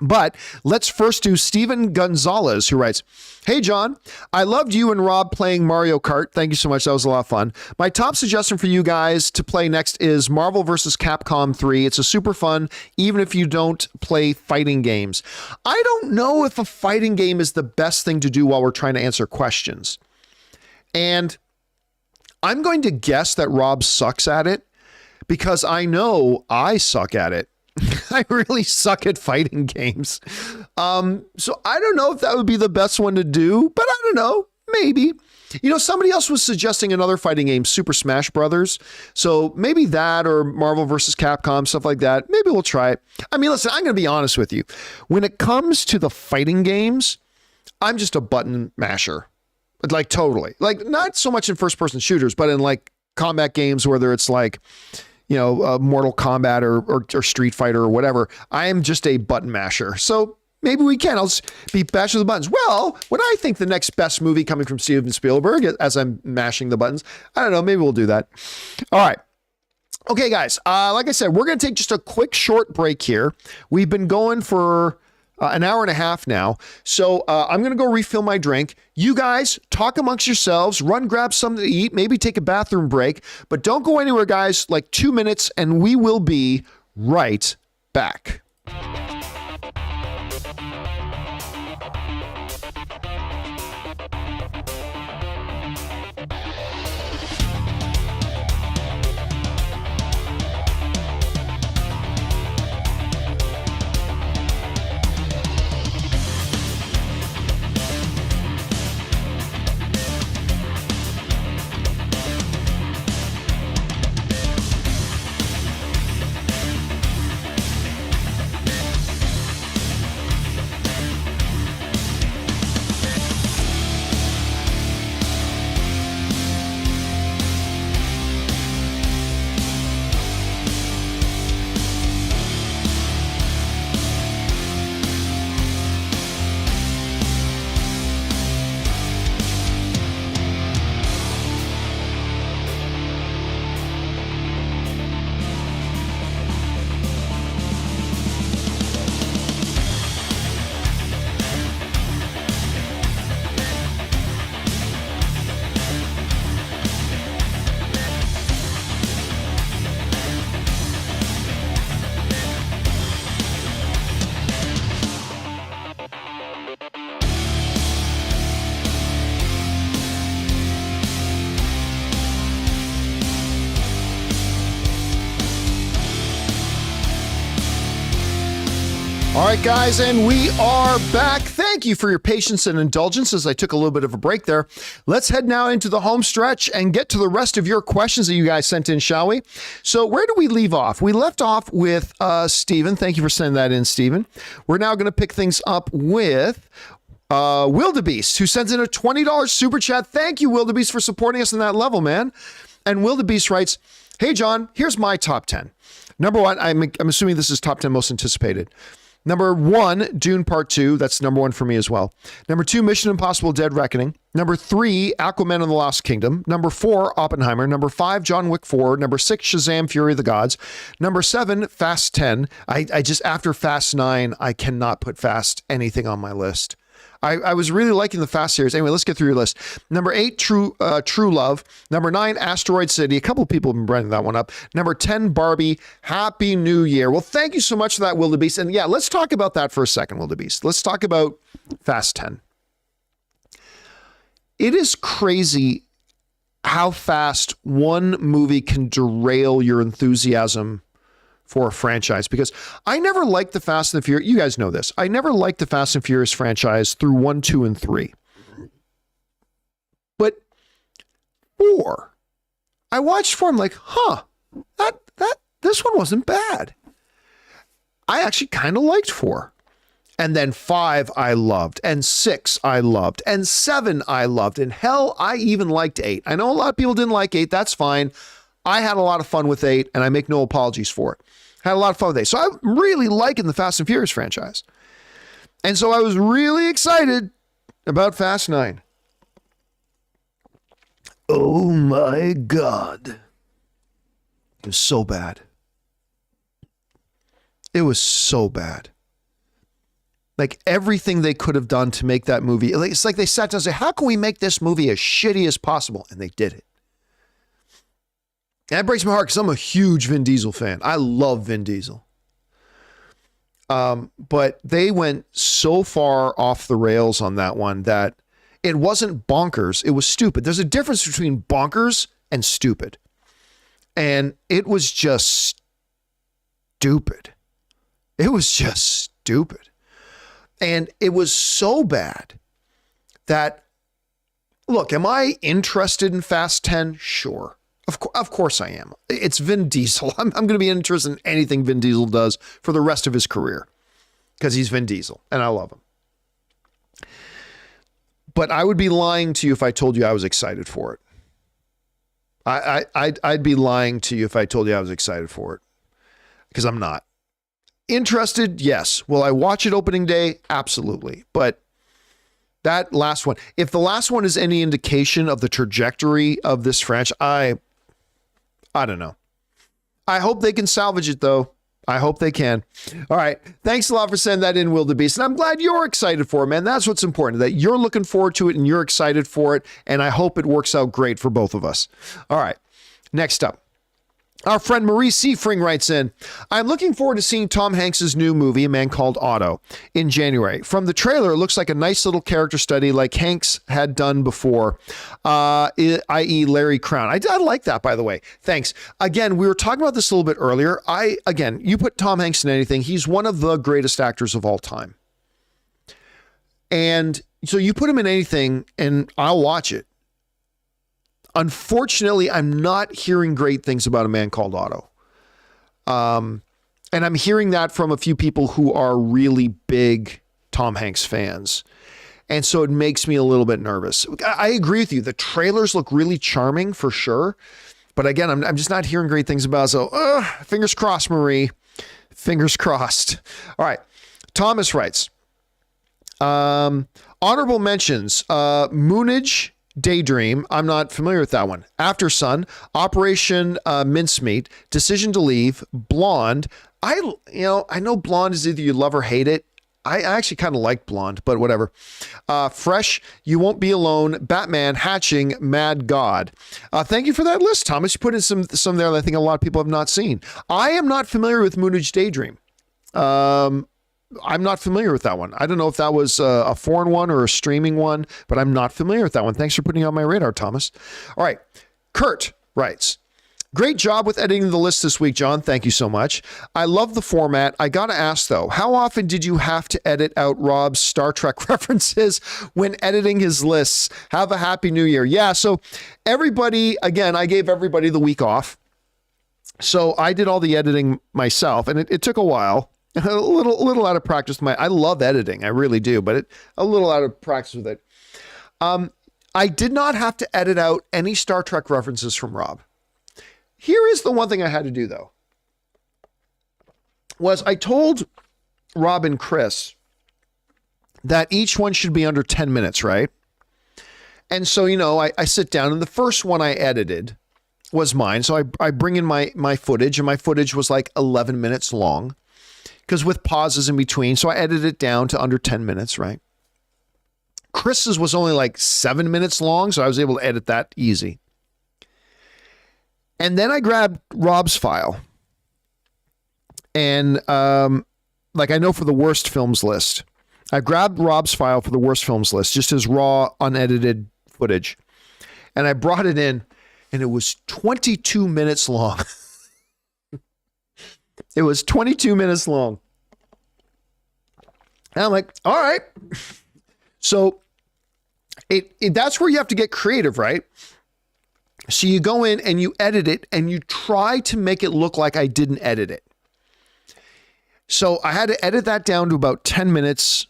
But let's first do Steven Gonzalez, who writes, hey, John, I loved you and Rob playing Mario Kart. Thank you so much. That was a lot of fun. My top suggestion for you guys to play next is Marvel vs. Capcom 3. It's a super fun, even if you don't play fighting games. I don't know if a fighting game is the best thing to do while we're trying to answer questions. And I'm going to guess that Rob sucks at it because I know I suck at it. I really suck at fighting games. So I don't know if that would be the best one to do, but I don't know. Maybe. You know, somebody else was suggesting another fighting game, Super Smash Brothers. So maybe that or Marvel versus Capcom, stuff like that. Maybe we'll try it. I mean, listen, I'm going to be honest with you. When it comes to the fighting games, I'm just a button masher. Like totally. Like not so much in first person shooters, but in like combat games, whether it's like, you know, Mortal Kombat or Street Fighter or whatever. I am just a button masher. So maybe we can. I'll just be bashing the buttons. Well, what I think the next best movie coming from Steven Spielberg as I'm mashing the buttons, I don't know. Maybe we'll do that. All right. Okay, guys. Like I said, we're going to take just a quick short break here. We've been going for an hour and a half now. So I'm going to go refill my drink. You guys talk amongst yourselves, run, grab something to eat, maybe take a bathroom break, but don't go anywhere, guys. Like 2 minutes and we will be right back. All right, guys, and we are back. Thank you for your patience and indulgence as I took a little bit of a break there. Let's head now into the home stretch and get to the rest of your questions that you guys sent in, shall we? So where do we leave off? We left off with Steven. Thank you for sending that in, Steven. We're now going to pick things up with Wildebeest, who sends in a $20 super chat. Thank you, Wildebeest, for supporting us on that level, man. And Wildebeest writes, hey, John, here's my top 10. Number one, I'm assuming this is top 10 most anticipated. Number 1, Dune Part 2. That's number 1 for me as well. Number 2, Mission Impossible Dead Reckoning. Number 3, Aquaman and the Lost Kingdom. Number 4, Oppenheimer. Number 5, John Wick 4. Number 6, Shazam! Fury of the Gods. Number 7, Fast 10. I just, after Fast 9, I cannot put Fast anything on my list. I was really liking the Fast series. Anyway, let's get through your list. Number 8, True Love. Number 9, Asteroid City. A couple of people have been bringing that one up. Number 10, Barbie. Happy New Year. Well, thank you so much for that, Wildebeest. And yeah, let's talk about that for a second, Wildebeest. Let's talk about Fast 10. It is crazy how fast one movie can derail your enthusiasm for a franchise, because I never liked the Fast and the Furious. You guys know this. I never liked the Fast and Furious franchise through 1, 2, and 3. But 4, I watched 4. I'm like, this one wasn't bad. I actually kind of liked 4. And then 5 I loved, and 6 I loved, and 7 I loved, and hell, I even liked 8. I know a lot of people didn't like 8. That's fine. I had a lot of fun with 8, and I make no apologies for it. Had a lot of fun with 8. So I'm really liking the Fast and Furious franchise. And so I was really excited about Fast 9. Oh my God. It was so bad. It was so bad. Like everything they could have done to make that movie. It's like they sat down and said, how can we make this movie as shitty as possible? And they did it. And that breaks my heart because I'm a huge Vin Diesel fan. I love Vin Diesel. But they went so far off the rails on that one that it wasn't bonkers. It was stupid. There's a difference between bonkers and stupid. And it was just stupid. It was just stupid. And it was so bad that, look, am I interested in Fast 10? Sure. Of course I am. It's Vin Diesel. I'm going to be interested in anything Vin Diesel does for the rest of his career because he's Vin Diesel and I love him. But I would be lying to you if I told you I was excited for it. I'd be lying to you if I told you I was excited for it because I'm not. Interested? Yes. Will I watch it opening day? Absolutely. But that last one, if the last one is any indication of the trajectory of this franchise, I don't know. I hope they can salvage it, though. I hope they can. All right. Thanks a lot for sending that in, Wildebeest. And I'm glad you're excited for it, man. That's what's important, that you're looking forward to it and you're excited for it. And I hope it works out great for both of us. All right. Next up. Our friend Marie Seafring writes in, I'm looking forward to seeing Tom Hanks' new movie, A Man Called Otto, in January. From the trailer, it looks like a nice little character study like Hanks had done before, i.e. Larry Crown. I like that, by the way. Thanks. Again, we were talking about this a little bit earlier. You put Tom Hanks in anything, he's one of the greatest actors of all time. And so you put him in anything and I'll watch it. Unfortunately, I'm not hearing great things about A Man Called Otto. And I'm hearing that from a few people who are really big Tom Hanks fans. And so it makes me a little bit nervous. I agree with you. The trailers look really charming for sure. But again, I'm just not hearing great things about it. So fingers crossed, Marie. Fingers crossed. All right. Thomas writes, honorable mentions, Moonage, Daydream. I'm not familiar with that one. After Sun, Operation Mincemeat, Decision to Leave, Blonde. I know Blonde is either you love or hate it. I actually kind of like Blonde, but whatever. Fresh, You Won't Be Alone, Batman, Hatching, Mad God. Thank you for that list, Thomas. You put in some there that I think a lot of people have not seen. I am not familiar with Moonage Daydream. I'm not familiar with that one. I don't know if that was a foreign one or a streaming one, but I'm not familiar with that one. Thanks for putting it on my radar, Thomas. All right. Kurt writes, great job with editing the list this week, John. Thank you so much. I love the format. I got to ask, though, how often did you have to edit out Rob's Star Trek references when editing his lists? Have a happy new year. Yeah, so everybody, again, I gave everybody the week off. So I did all the editing myself, and it took a while. A little out of practice. I love editing. I really do, but a little out of practice with it. I did not have to edit out any Star Trek references from Rob. Here is the one thing I had to do, though, was I told Rob and Chris that each one should be under 10 minutes, right? And so, I sit down, and the first one I edited was mine. So I bring in my footage, and my footage was like 11 minutes long because with pauses in between. So I edited it down to under 10 minutes, right? Chris's was only like 7 minutes long, so I was able to edit that easy. And then I grabbed Rob's file. And like I know for the worst films list, I grabbed Rob's file for the worst films list, just as raw, unedited footage. And I brought it in, and it was 22 minutes long. It was 22 minutes long. And I'm like, all right. So that's where you have to get creative, right? So you go in and you edit it, and you try to make it look like I didn't edit it. So I had to edit that down to about 10 minutes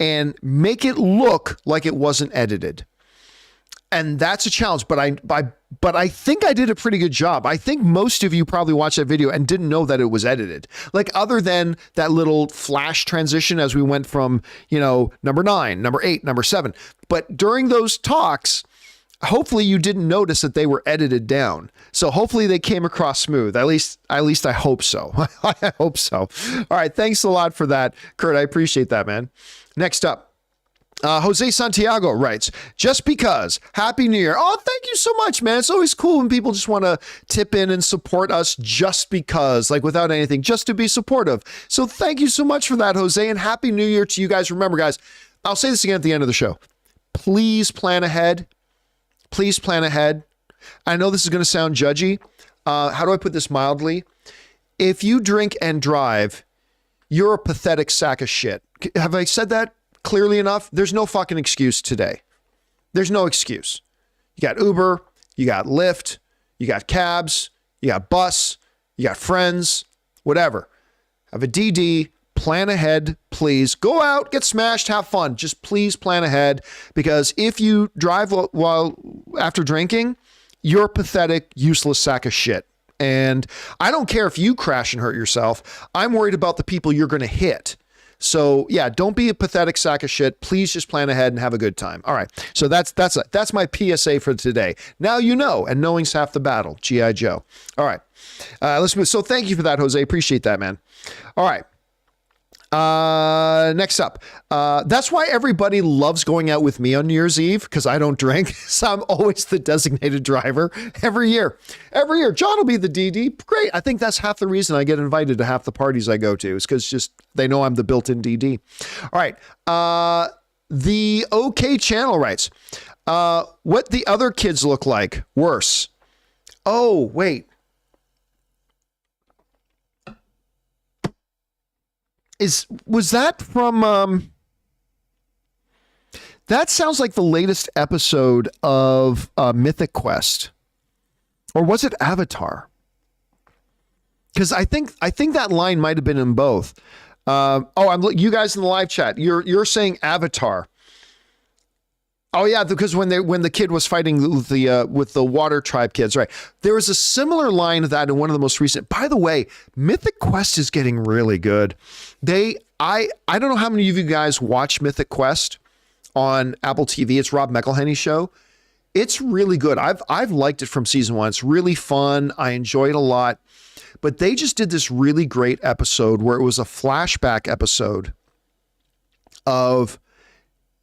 and make it look like it wasn't edited. And that's a challenge, but I think I did a pretty good job. I think most of you probably watched that video and didn't know that it was edited. Like, other than that little flash transition as we went from, number 9, number 8, number 7. But during those talks, hopefully you didn't notice that they were edited down. So hopefully they came across smooth. At least I hope so. I hope so. All right. Thanks a lot for that, Kurt. I appreciate that, man. Next up, Jose Santiago writes, just because, Happy New Year. Oh, thank you so much, man. It's always cool when people just want to tip in and support us just because, like without anything, just to be supportive. So thank you so much for that, Jose, and Happy New Year to you guys. Remember, guys, I'll say this again at the end of the show. Please plan ahead. Please plan ahead. I know this is going to sound judgy. How do I put this mildly? If you drink and drive, you're a pathetic sack of shit. Have I said that clearly enough? There's no fucking excuse today. There's no excuse. You got Uber, you got Lyft, you got cabs, you got bus, you got friends, whatever. Have a DD, plan ahead, please. Go out, get smashed, have fun. Just please plan ahead, because if you drive while after drinking, you're a pathetic, useless sack of shit. And I don't care if you crash and hurt yourself. I'm worried about the people you're going to hit. So yeah, don't be a pathetic sack of shit. Please just plan ahead and have a good time. All right. So that's my PSA for today. Now you know, and knowing's half the battle. G.I. Joe. All right. Let's move. So thank you for that, Jose. Appreciate that, man. All right. Next up, that's why everybody loves going out with me on New Year's Eve, because I don't drink. So I'm always the designated driver every year. John will be the DD. Great. I think that's half the reason I get invited to half the parties I go to, is because just they know I'm the built-in DD. All right. The OK channel writes, what the other kids look like. Worse. Oh, wait. Was that from that sounds like the latest episode of Mythic Quest, or was it Avatar? Because I think that line might have been in both. You guys in the live chat, you're saying Avatar. Oh yeah, because when the kid was fighting with the Water Tribe kids, right? There was a similar line to that in one of the most recent. By the way, Mythic Quest is getting really good. I don't know how many of you guys watch Mythic Quest on Apple TV. It's Rob McElhenney's show. It's really good. I've liked it from season 1. It's really fun. I enjoy it a lot. But they just did this really great episode where it was a flashback episode of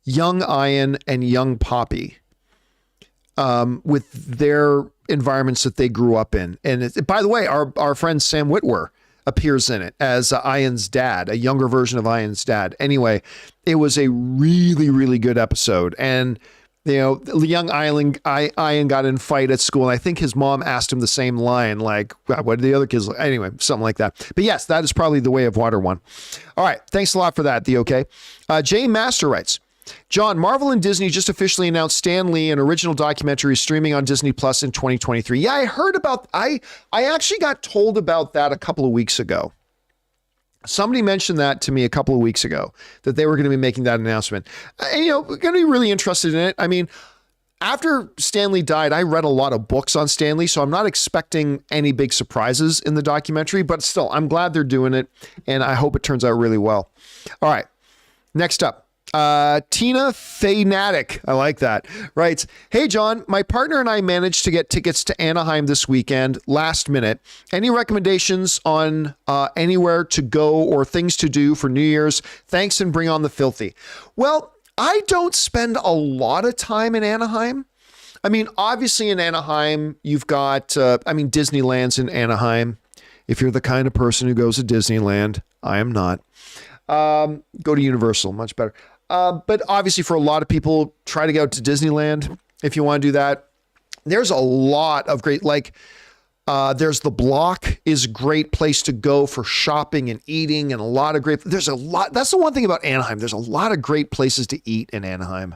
young Ian and young Poppy, with their environments that they grew up in. And by the way, our friend Sam Witwer appears in it as Ian's dad, a younger version of Ian's dad. Anyway, it was a really, really good episode. And, the young Ian got in a fight at school. And I think his mom asked him the same line, like, what did the other kids like? Anyway, something like that. But yes, that is probably the Way of Water one. All right. Thanks a lot for that, the OK. Jay Master writes, John, Marvel and Disney just officially announced Stan Lee, an original documentary streaming on Disney Plus in 2023. Yeah, I heard about, I actually got told about that a couple of weeks ago. Somebody mentioned that to me a couple of weeks ago, that they were going to be making that announcement. And, going to be really interested in it. I mean, after Stanley died, I read a lot of books on Stanley, so I'm not expecting any big surprises in the documentary, but still, I'm glad they're doing it, and I hope it turns out really well. All right, next up. Tina Fanatic, I like that, writes, "Hey John, my partner and I managed to get tickets to Anaheim this weekend last minute. Any recommendations on anywhere to go or things to do for New Year's? Thanks and bring on the filthy." Well, I don't spend a lot of time in Anaheim. I mean, obviously in Anaheim, you've got, Disneyland's in Anaheim. If you're the kind of person who goes to Disneyland, I am not. Go to Universal, much better. But obviously for a lot of people, try to go to Disneyland if you want to do that. There's a lot of great, there's the Block is a great place to go for shopping and eating, and a lot of great, that's the one thing about Anaheim. There's a lot of great places to eat in Anaheim.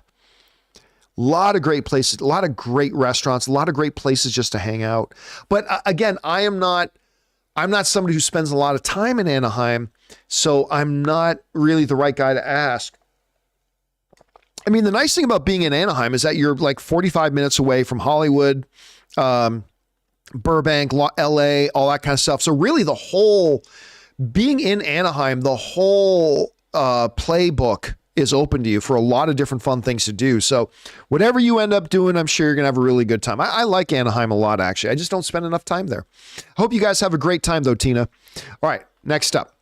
A lot of great places, a lot of great restaurants, a lot of great places just to hang out. But again, I'm not somebody who spends a lot of time in Anaheim, so I'm not really the right guy to ask. I mean, the nice thing about being in Anaheim is that you're like 45 minutes away from Hollywood, Burbank, LA, all that kind of stuff. So really being in Anaheim, the whole playbook is open to you for a lot of different fun things to do. So whatever you end up doing, I'm sure you're going to have a really good time. I like Anaheim a lot, actually. I just don't spend enough time there. Hope you guys have a great time though, Tina. All right, next up.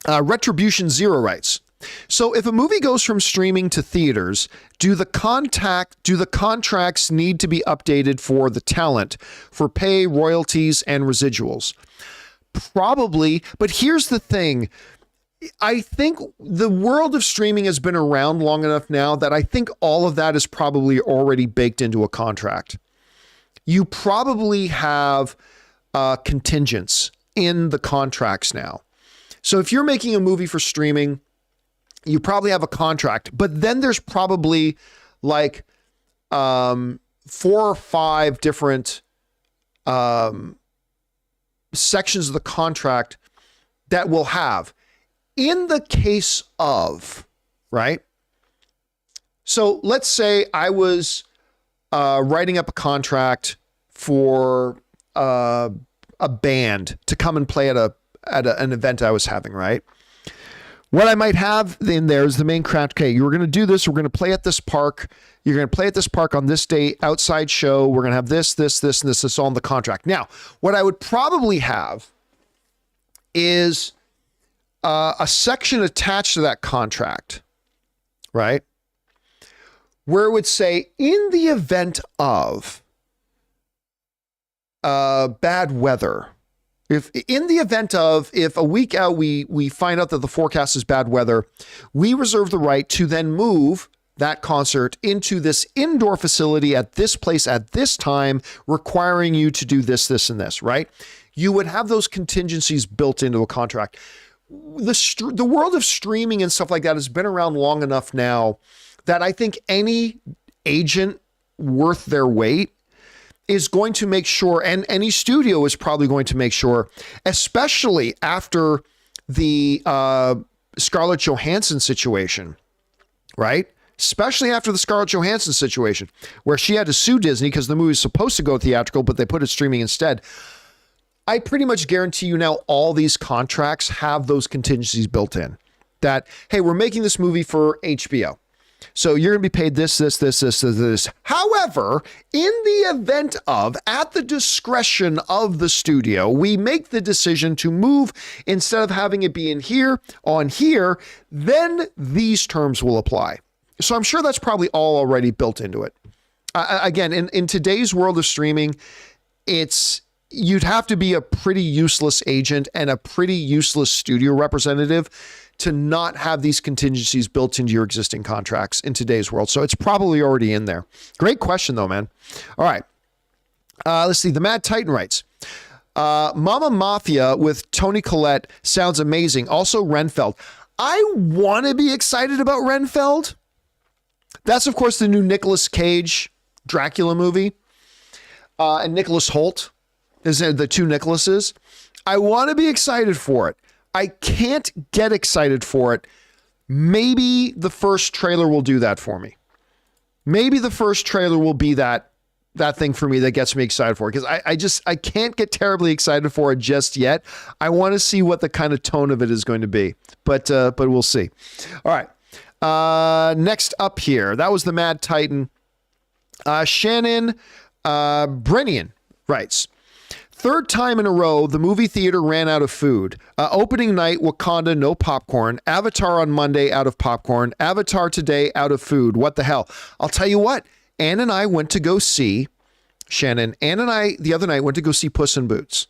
Retribution Zero writes, "So if a movie goes from streaming to theaters, do the contracts need to be updated for the talent for pay, royalties, and residuals?" Probably, but here's the thing. I think the world of streaming has been around long enough now that I think all of that is probably already baked into a contract. You probably have contingents in the contracts now. So if you're making a movie for streaming, you probably have a contract, but then there's probably 4 or 5 different sections of the contract that will have, in the case of, right? So let's say I was writing up a contract for a band to come and play at an event I was having, right? What I might have in there is the main craft. Okay, you're going to do this. We're going to play at this park. You're going to play at this park on this date, outside show. We're going to have this, and this. It's all in the contract. Now, what I would probably have is a section attached to that contract, right? Where it would say, in the event of bad weather, if a week out we find out that the forecast is bad weather, we reserve the right to then move that concert into this indoor facility at this place at this time, requiring you to do this, and this, right? You would have those contingencies built into a contract. The world of streaming and stuff like that has been around long enough now that I think any agent worth their weight is going to make sure, and any studio is probably going to make sure, especially after the Scarlett Johansson situation, right? Especially after the Scarlett Johansson situation, where she had to sue Disney because the movie was supposed to go theatrical, but they put it streaming instead. I pretty much guarantee you now all these contracts have those contingencies built in. That, hey, we're making this movie for HBO. So you're going to be paid this. However, in the event of, at the discretion of the studio, we make the decision to move, instead of having it be in here, on here, then these terms will apply. So I'm sure that's probably all already built into it. Again, in today's world of streaming, you'd have to be a pretty useless agent and a pretty useless studio representative to not have these contingencies built into your existing contracts in today's world. So it's probably already in there. Great question though, man. All right. Let's see. The Mad Titan writes, Mama Mafia with Toni Collette sounds amazing. Also Renfeld. I want to be excited about Renfeld. That's of course the new Nicolas Cage Dracula movie. And Nicholas Hoult is the two Nicholases. I want to be excited for it. I can't get excited for it. Maybe the first trailer will do that for me. maybe the first trailer will be that thing for me that gets me excited for it, because I can't get terribly excited for it just yet. I want to see what the kind of tone of it is going to be, but we'll see. All right. Next up here, that was the Mad Titan. Shannon Brennian writes, third time in a row, the movie theater ran out of food. Opening night, Wakanda, no popcorn. Avatar on Monday, out of popcorn. Avatar today, out of food. What the hell? I'll tell you what, Ann and I went to go see, Ann and I the other night went to go see Puss in Boots.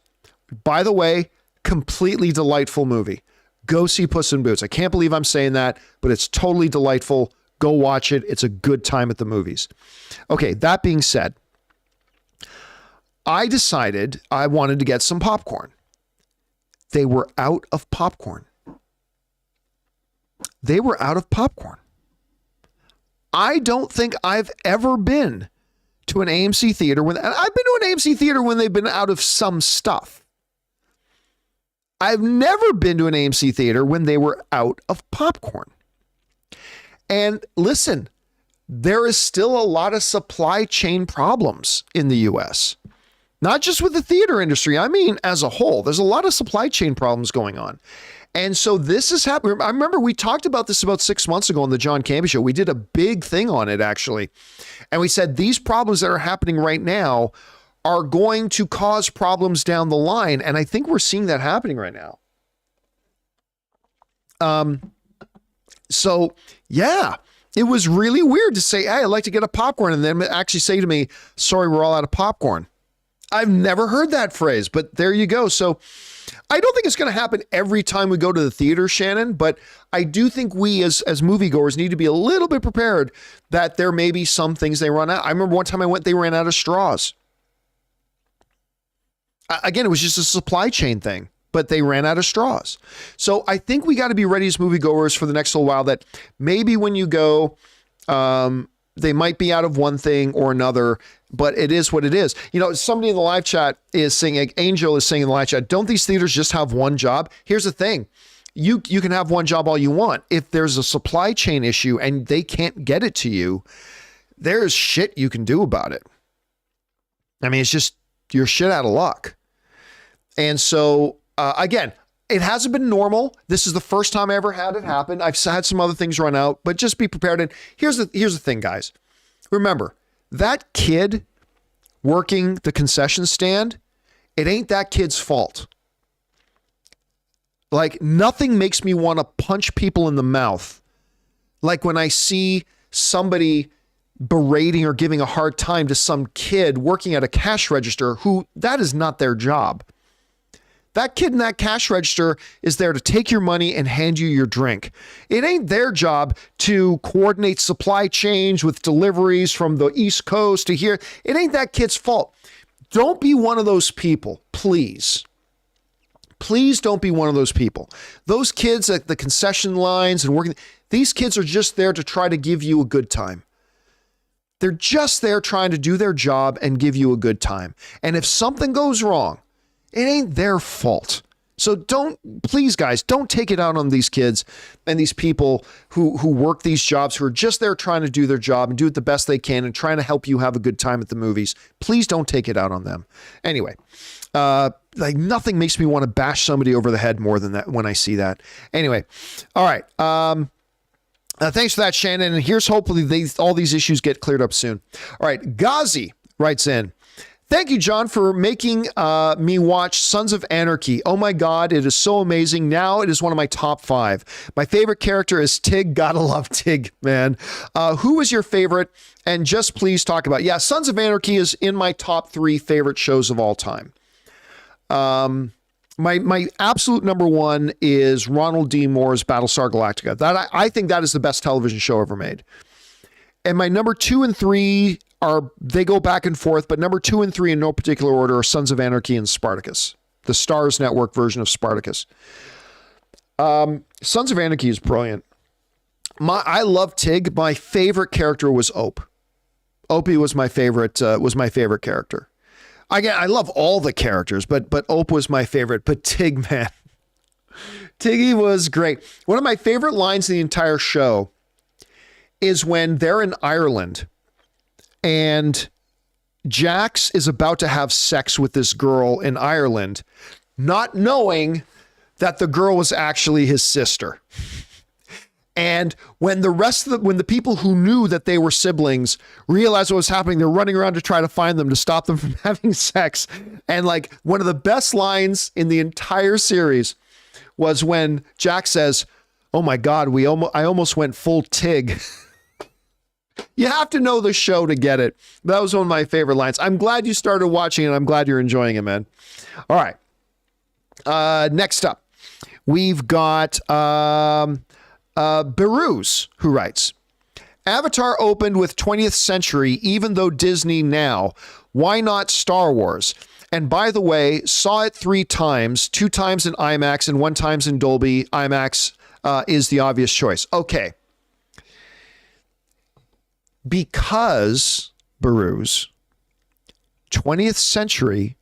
By the way, completely delightful movie. Go see Puss in Boots. I can't believe I'm saying that, but it's totally delightful. Go watch it. It's a good time at the movies. Okay, that being said, I decided I wanted to get some popcorn. They were out of popcorn. They were out of popcorn. I don't think I've ever been to an AMC theater and I've been to an AMC theater when they've been out of some stuff. I've never been to an AMC theater when they were out of popcorn. And listen, there is still a lot of supply chain problems in the US. Not just with the theater industry, I mean, as a whole, there's a lot of supply chain problems going on. And so this is happening. I remember we talked about this about 6 months ago on the John Campea Show. We did a big thing on it, actually. And we said these problems that are happening right now are going to cause problems down the line. And I think we're seeing that happening right now. So, yeah, it was really weird to say, hey, I'd like to get a popcorn. And then actually say to me, sorry, we're all out of popcorn. I've never heard that phrase, but there you go. So I don't think it's going to happen every time we go to the theater, Shannon, but I do think we as moviegoers need to be a little bit prepared that there may be some things they run out. I remember one time I went, they ran out of straws. Again, it was just a supply chain thing, but they ran out of straws. So I think we got to be ready as moviegoers for the next little while that maybe when you go, they might be out of one thing or another, but it is what it is. You know, somebody in the live chat is saying, Angel is saying in the live chat, don't these theaters just have one job? Here's the thing. You can have one job all you want. If there's a supply chain issue and they can't get it to you, there's shit you can do about it. I mean, it's just, you're shit out of luck. And so, again, it hasn't been normal. This is the first time I ever had it happen. I've had some other things run out, but just be prepared. And here's the thing, guys. Remember, that kid working the concession stand, it ain't that kid's fault. Like, nothing makes me want to punch people in the mouth. Like when I see somebody berating or giving a hard time to some kid working at a cash register who that is not their job. That kid in that cash register is there to take your money and hand you your drink. It ain't their job to coordinate supply chains with deliveries from the East Coast to here. It ain't that kid's fault. Don't be one of those people, please. Please don't be one of those people. Those kids at the concession lines and working, these kids are just there to try to give you a good time. They're just there trying to do their job and give you a good time. And if something goes wrong, it ain't their fault. So please guys, don't take it out on these kids and these people who work these jobs, who are just there trying to do their job and do it the best they can and trying to help you have a good time at the movies. Please don't take it out on them. Anyway, like nothing makes me want to bash somebody over the head more than that when I see that. Anyway, all right. Thanks for that, Shannon. And here's hopefully all these issues get cleared up soon. All right. Ghazi writes in, thank you, John, for making me watch Sons of Anarchy. Oh my God, it is so amazing. Now it is one of my top 5. My favorite character is Tig. Gotta love Tig, man. Who is your favorite? And just please talk about it. Yeah, Sons of Anarchy is in my top 3 favorite shows of all time. My absolute number 1 is Ronald D. Moore's Battlestar Galactica. That I think that is the best television show ever made. And my number 2 and 3 they go back and forth, but number 2 and 3 in no particular order are Sons of Anarchy and Spartacus, the Starz Network version of Spartacus. Sons of Anarchy is brilliant. I love Tig. My favorite character was Ope. Opie was my favorite character. I love all the characters, but Ope was my favorite. But Tig, man, Tiggy was great. One of my favorite lines in the entire show is when they're in Ireland And Jax is about to have sex with this girl in Ireland, not knowing that the girl was actually his sister. And when the people who knew that they were siblings realized what was happening, they're running around to try to find them to stop them from having sex. And like one of the best lines in the entire series was when Jack says, "Oh my God, I almost went full Tig." You have to know the show to get it. That was one of my favorite lines. I'm glad you started watching it. I'm glad you're enjoying it, man. All right. Next up, we've got Beruz, who writes, Avatar opened with 20th century, even though Disney now. Why not Star Wars? And by the way, saw it 3 times, 2 times in IMAX and 1 time in Dolby. IMAX is the obvious choice. Okay. Because, Beruz, 20th Century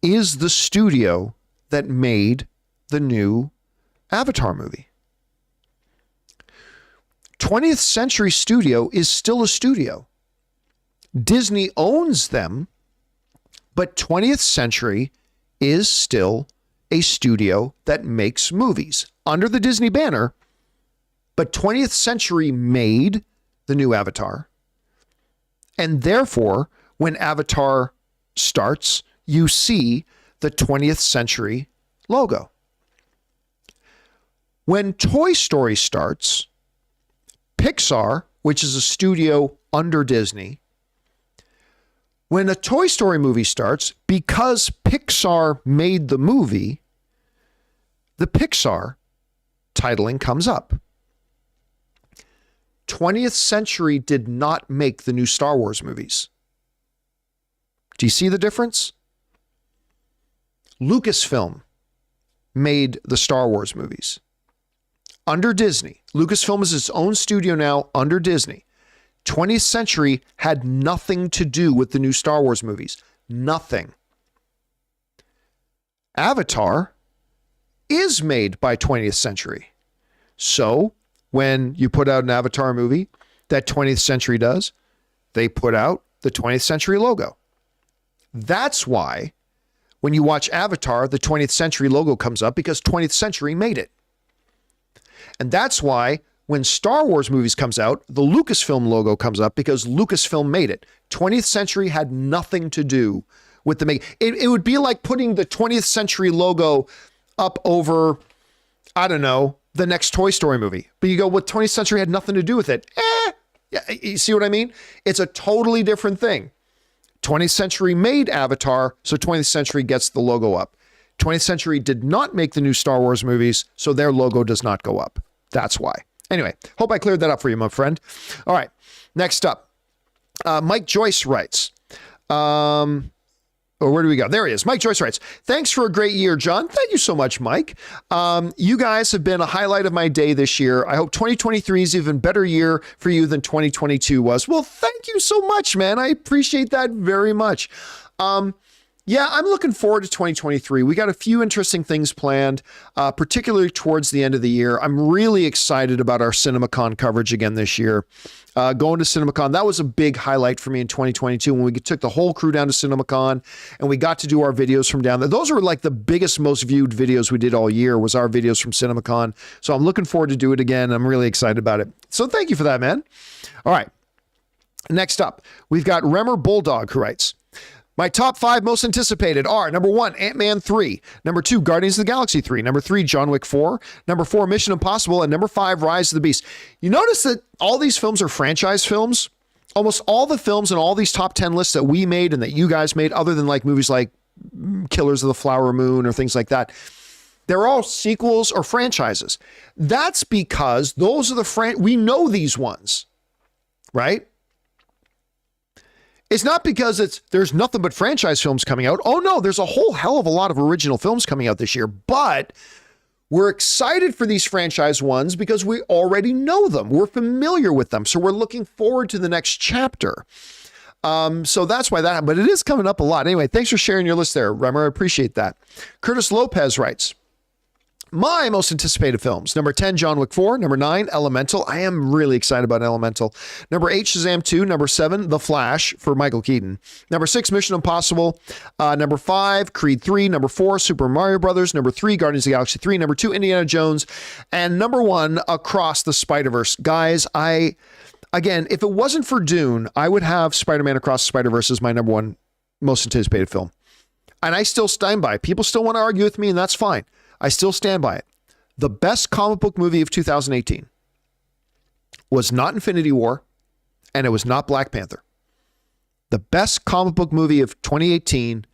is the studio that made the new Avatar movie. 20th Century Studio is still a studio. Disney owns them, but 20th Century is still a studio that makes movies under the Disney banner, but 20th Century made the new Avatar. And therefore, when Avatar starts, you see the 20th Century logo. When Toy Story starts, Pixar, which is a studio under Disney, when a Toy Story movie starts, because Pixar made the movie, the Pixar titling comes up. 20th Century did not make the new Star Wars movies. Do you see the difference? Lucasfilm made the Star Wars movies. Under Disney. Lucasfilm is its own studio now under Disney. 20th Century had nothing to do with the new Star Wars movies. Nothing. Avatar is made by 20th Century. So when you put out an Avatar movie that 20th Century does, they put out the 20th Century logo. That's why when you watch Avatar, the 20th Century logo comes up, because 20th Century made it. And that's why when Star Wars movies comes out, the Lucasfilm logo comes up, because Lucasfilm made it. 20th Century had nothing to do with the make. It would be like putting the 20th Century logo up over, I don't know, the next Toy Story movie. But you go, well, 20th Century had nothing to do with it. Yeah, you see what I mean? It's a totally different thing. 20th Century made Avatar, so 20th Century gets the logo up. 20th Century did not make the new Star Wars movies, so their logo does not go up. That's why. Anyway, hope I cleared that up for you, my friend. All right, next up. Mike Joyce writes, where do we go? There he is. Mike Joyce writes, thanks for a great year, John. Thank you so much, Mike. You guys have been a highlight of my day this year. I hope 2023 is even better year for you than 2022 was. Well, thank you so much, man. I appreciate that very much. Yeah, I'm looking forward to 2023. We got a few interesting things planned, particularly towards the end of the year. I'm really excited about our CinemaCon coverage again this year. Going to CinemaCon, that was a big highlight for me in 2022 when we took the whole crew down to CinemaCon and we got to do our videos from down there. Those were like the biggest, most viewed videos we did all year, was our videos from CinemaCon. So I'm looking forward to do it again. I'm really excited about it. So thank you for that, man. All right. Next up, we've got Remmer Bulldog, who writes, my top 5 most anticipated are number 1, Ant-Man 3, number 2, Guardians of the Galaxy 3, number 3, John Wick 4, number 4, Mission Impossible, and number 5, Rise of the Beast. You notice that all these films are franchise films? Almost all the films in all these top 10 lists that we made and that you guys made, other than like movies like Killers of the Flower Moon or things like that, they're all sequels or franchises. That's because those are we know these ones, right? It's not because there's nothing but franchise films coming out. Oh no, there's a whole hell of a lot of original films coming out this year, but we're excited for these franchise ones because we already know them. We're familiar with them. So we're looking forward to the next chapter. So that's why that, but it is coming up a lot. Anyway, thanks for sharing your list there, Remmer. I appreciate that. Curtis Lopez writes, My most anticipated films. Number 10, John Wick 4. Number 9, Elemental. I am really excited about Elemental. Number 8, Shazam 2. Number 7, The Flash for Michael Keaton. Number 6, Mission Impossible. Number 5, Creed 3. Number 4, Super Mario Brothers. Number 3, Guardians of the Galaxy 3. Number 2, Indiana Jones. And number 1, Across the Spider-Verse. Guys, again, if it wasn't for Dune, I would have Spider-Man Across the Spider-Verse as my number 1 most anticipated film. And I still stand by it. People still want to argue with me, and that's fine. I still stand by it. The best comic book movie of 2018 was not Infinity War, and it was not Black Panther. The best comic book movie of 2018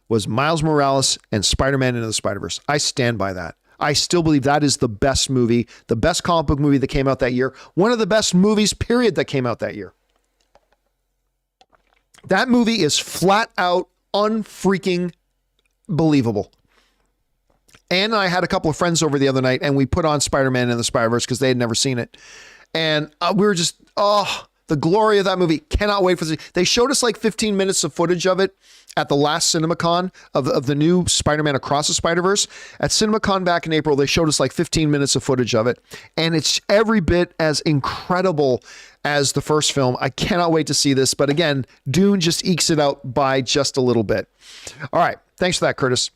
was Miles Morales and Spider-Man Into the Spider-Verse. I stand by that. I still believe that is the best movie, the best comic book movie that came out that year. One of the best movies, period, that came out that year. That movie is flat out unfreaking believable. Ann and I had a couple of friends over the other night, and we put on Spider-Man and the Spider-Verse because they had never seen it. And we were just, the glory of that movie. Cannot wait for this. They showed us like 15 minutes of footage of it at the last CinemaCon of the new Spider-Man Across the Spider-Verse. At CinemaCon back in April, they showed us like 15 minutes of footage of it. And it's every bit as incredible as the first film. I cannot wait to see this. But again, Dune just ekes it out by just a little bit. All right. Thanks for that, Curtis.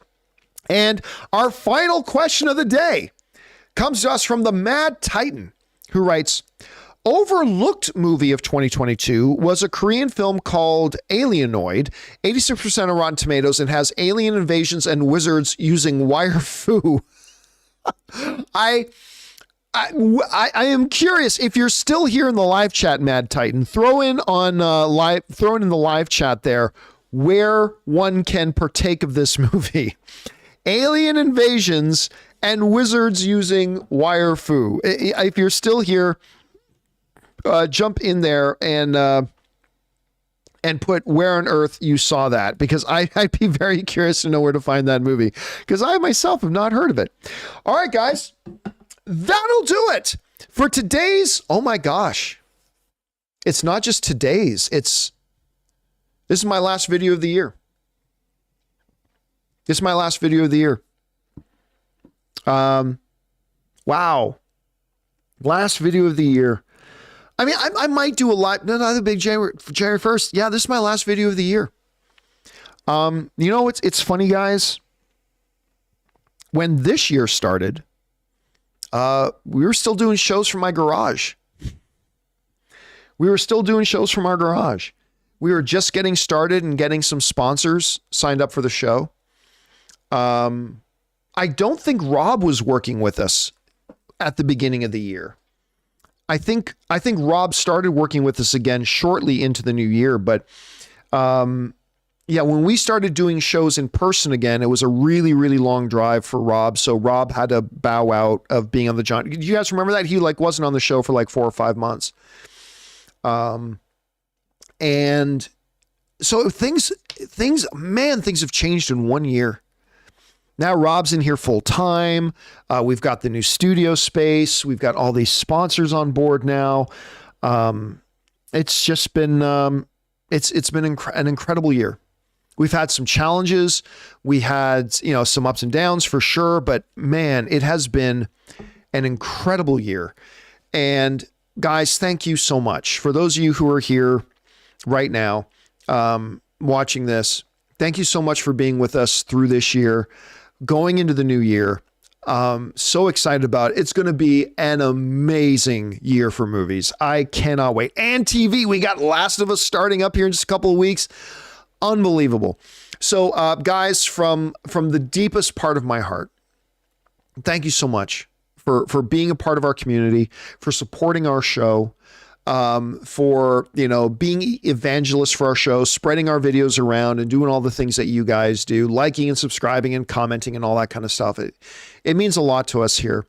And our final question of the day comes to us from the Mad Titan, who writes, overlooked movie of 2022 was a Korean film called Alienoid, 86% of Rotten Tomatoes, and has alien invasions and wizards using wire fu. I am curious if you're still here in the live chat, Mad Titan. Throw in in the live chat there where one can partake of this movie. Alien invasions and wizards using wire fu. If you're still here, jump in there and put where on earth you saw that, because I'd be very curious to know where to find that movie, because I myself have not heard of it. All right, guys, that'll do it for today's. Oh my gosh, it's not just today's. This is my last video of the year. This is my last video of the year. Wow. Last video of the year. I mean, I might do a lot. No, the big January 1st. Yeah, this is my last video of the year. You know, it's funny, guys. When this year started, we were still doing shows from my garage. We were still doing shows from our garage. We were just getting started and getting some sponsors signed up for the show. I don't think Rob was working with us at the beginning of the year. I think Rob started working with us again shortly into the new year, but yeah, when we started doing shows in person again, it was a really, really long drive for Rob. So Rob had to bow out of being on the John. Do you guys remember that? He wasn't on the show for like 4 or 5 months. And so things have changed in 1 year. Now Rob's in here full time. We've got the new studio space. We've got all these sponsors on board now. It's just been an incredible year. We've had some challenges. We had, some ups and downs for sure, but man, it has been an incredible year. And guys, thank you so much. For those of you who are here right now, watching this, thank you so much for being with us through this year. Going into the new year, so excited about it. It's going to be an amazing year for movies. I cannot wait. And TV, we got Last of Us starting up here in just a couple of weeks. Unbelievable. So, guys, from the deepest part of my heart, thank you so much for being a part of our community, for supporting our show, for being evangelists for our show, spreading our videos around and doing all the things that you guys do, liking and subscribing and commenting and all that kind of stuff. It means a lot to us here.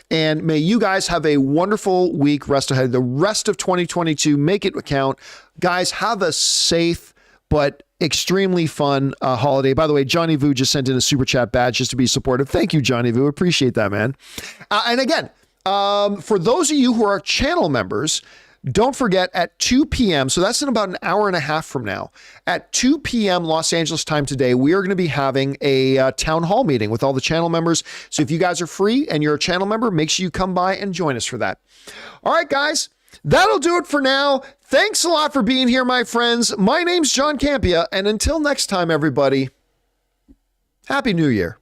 And may you guys have a wonderful week rest ahead. The rest of 2022, make it count. Guys, have a safe but extremely fun holiday. By the way, Johnny Vu just sent in a super chat badge just to be supportive. Thank you, Johnny Vu. Appreciate that, man. And again, for those of you who are channel members, don't forget at 2 p.m., so that's in about an hour and a half from now, at 2 p.m. Los Angeles time today, we are going to be having a town hall meeting with all the channel members. So if you guys are free and you're a channel member, make sure you come by and join us for that. All right, guys, that'll do it for now. Thanks a lot for being here, my friends. My name's John Campea, and until next time, everybody, Happy New Year.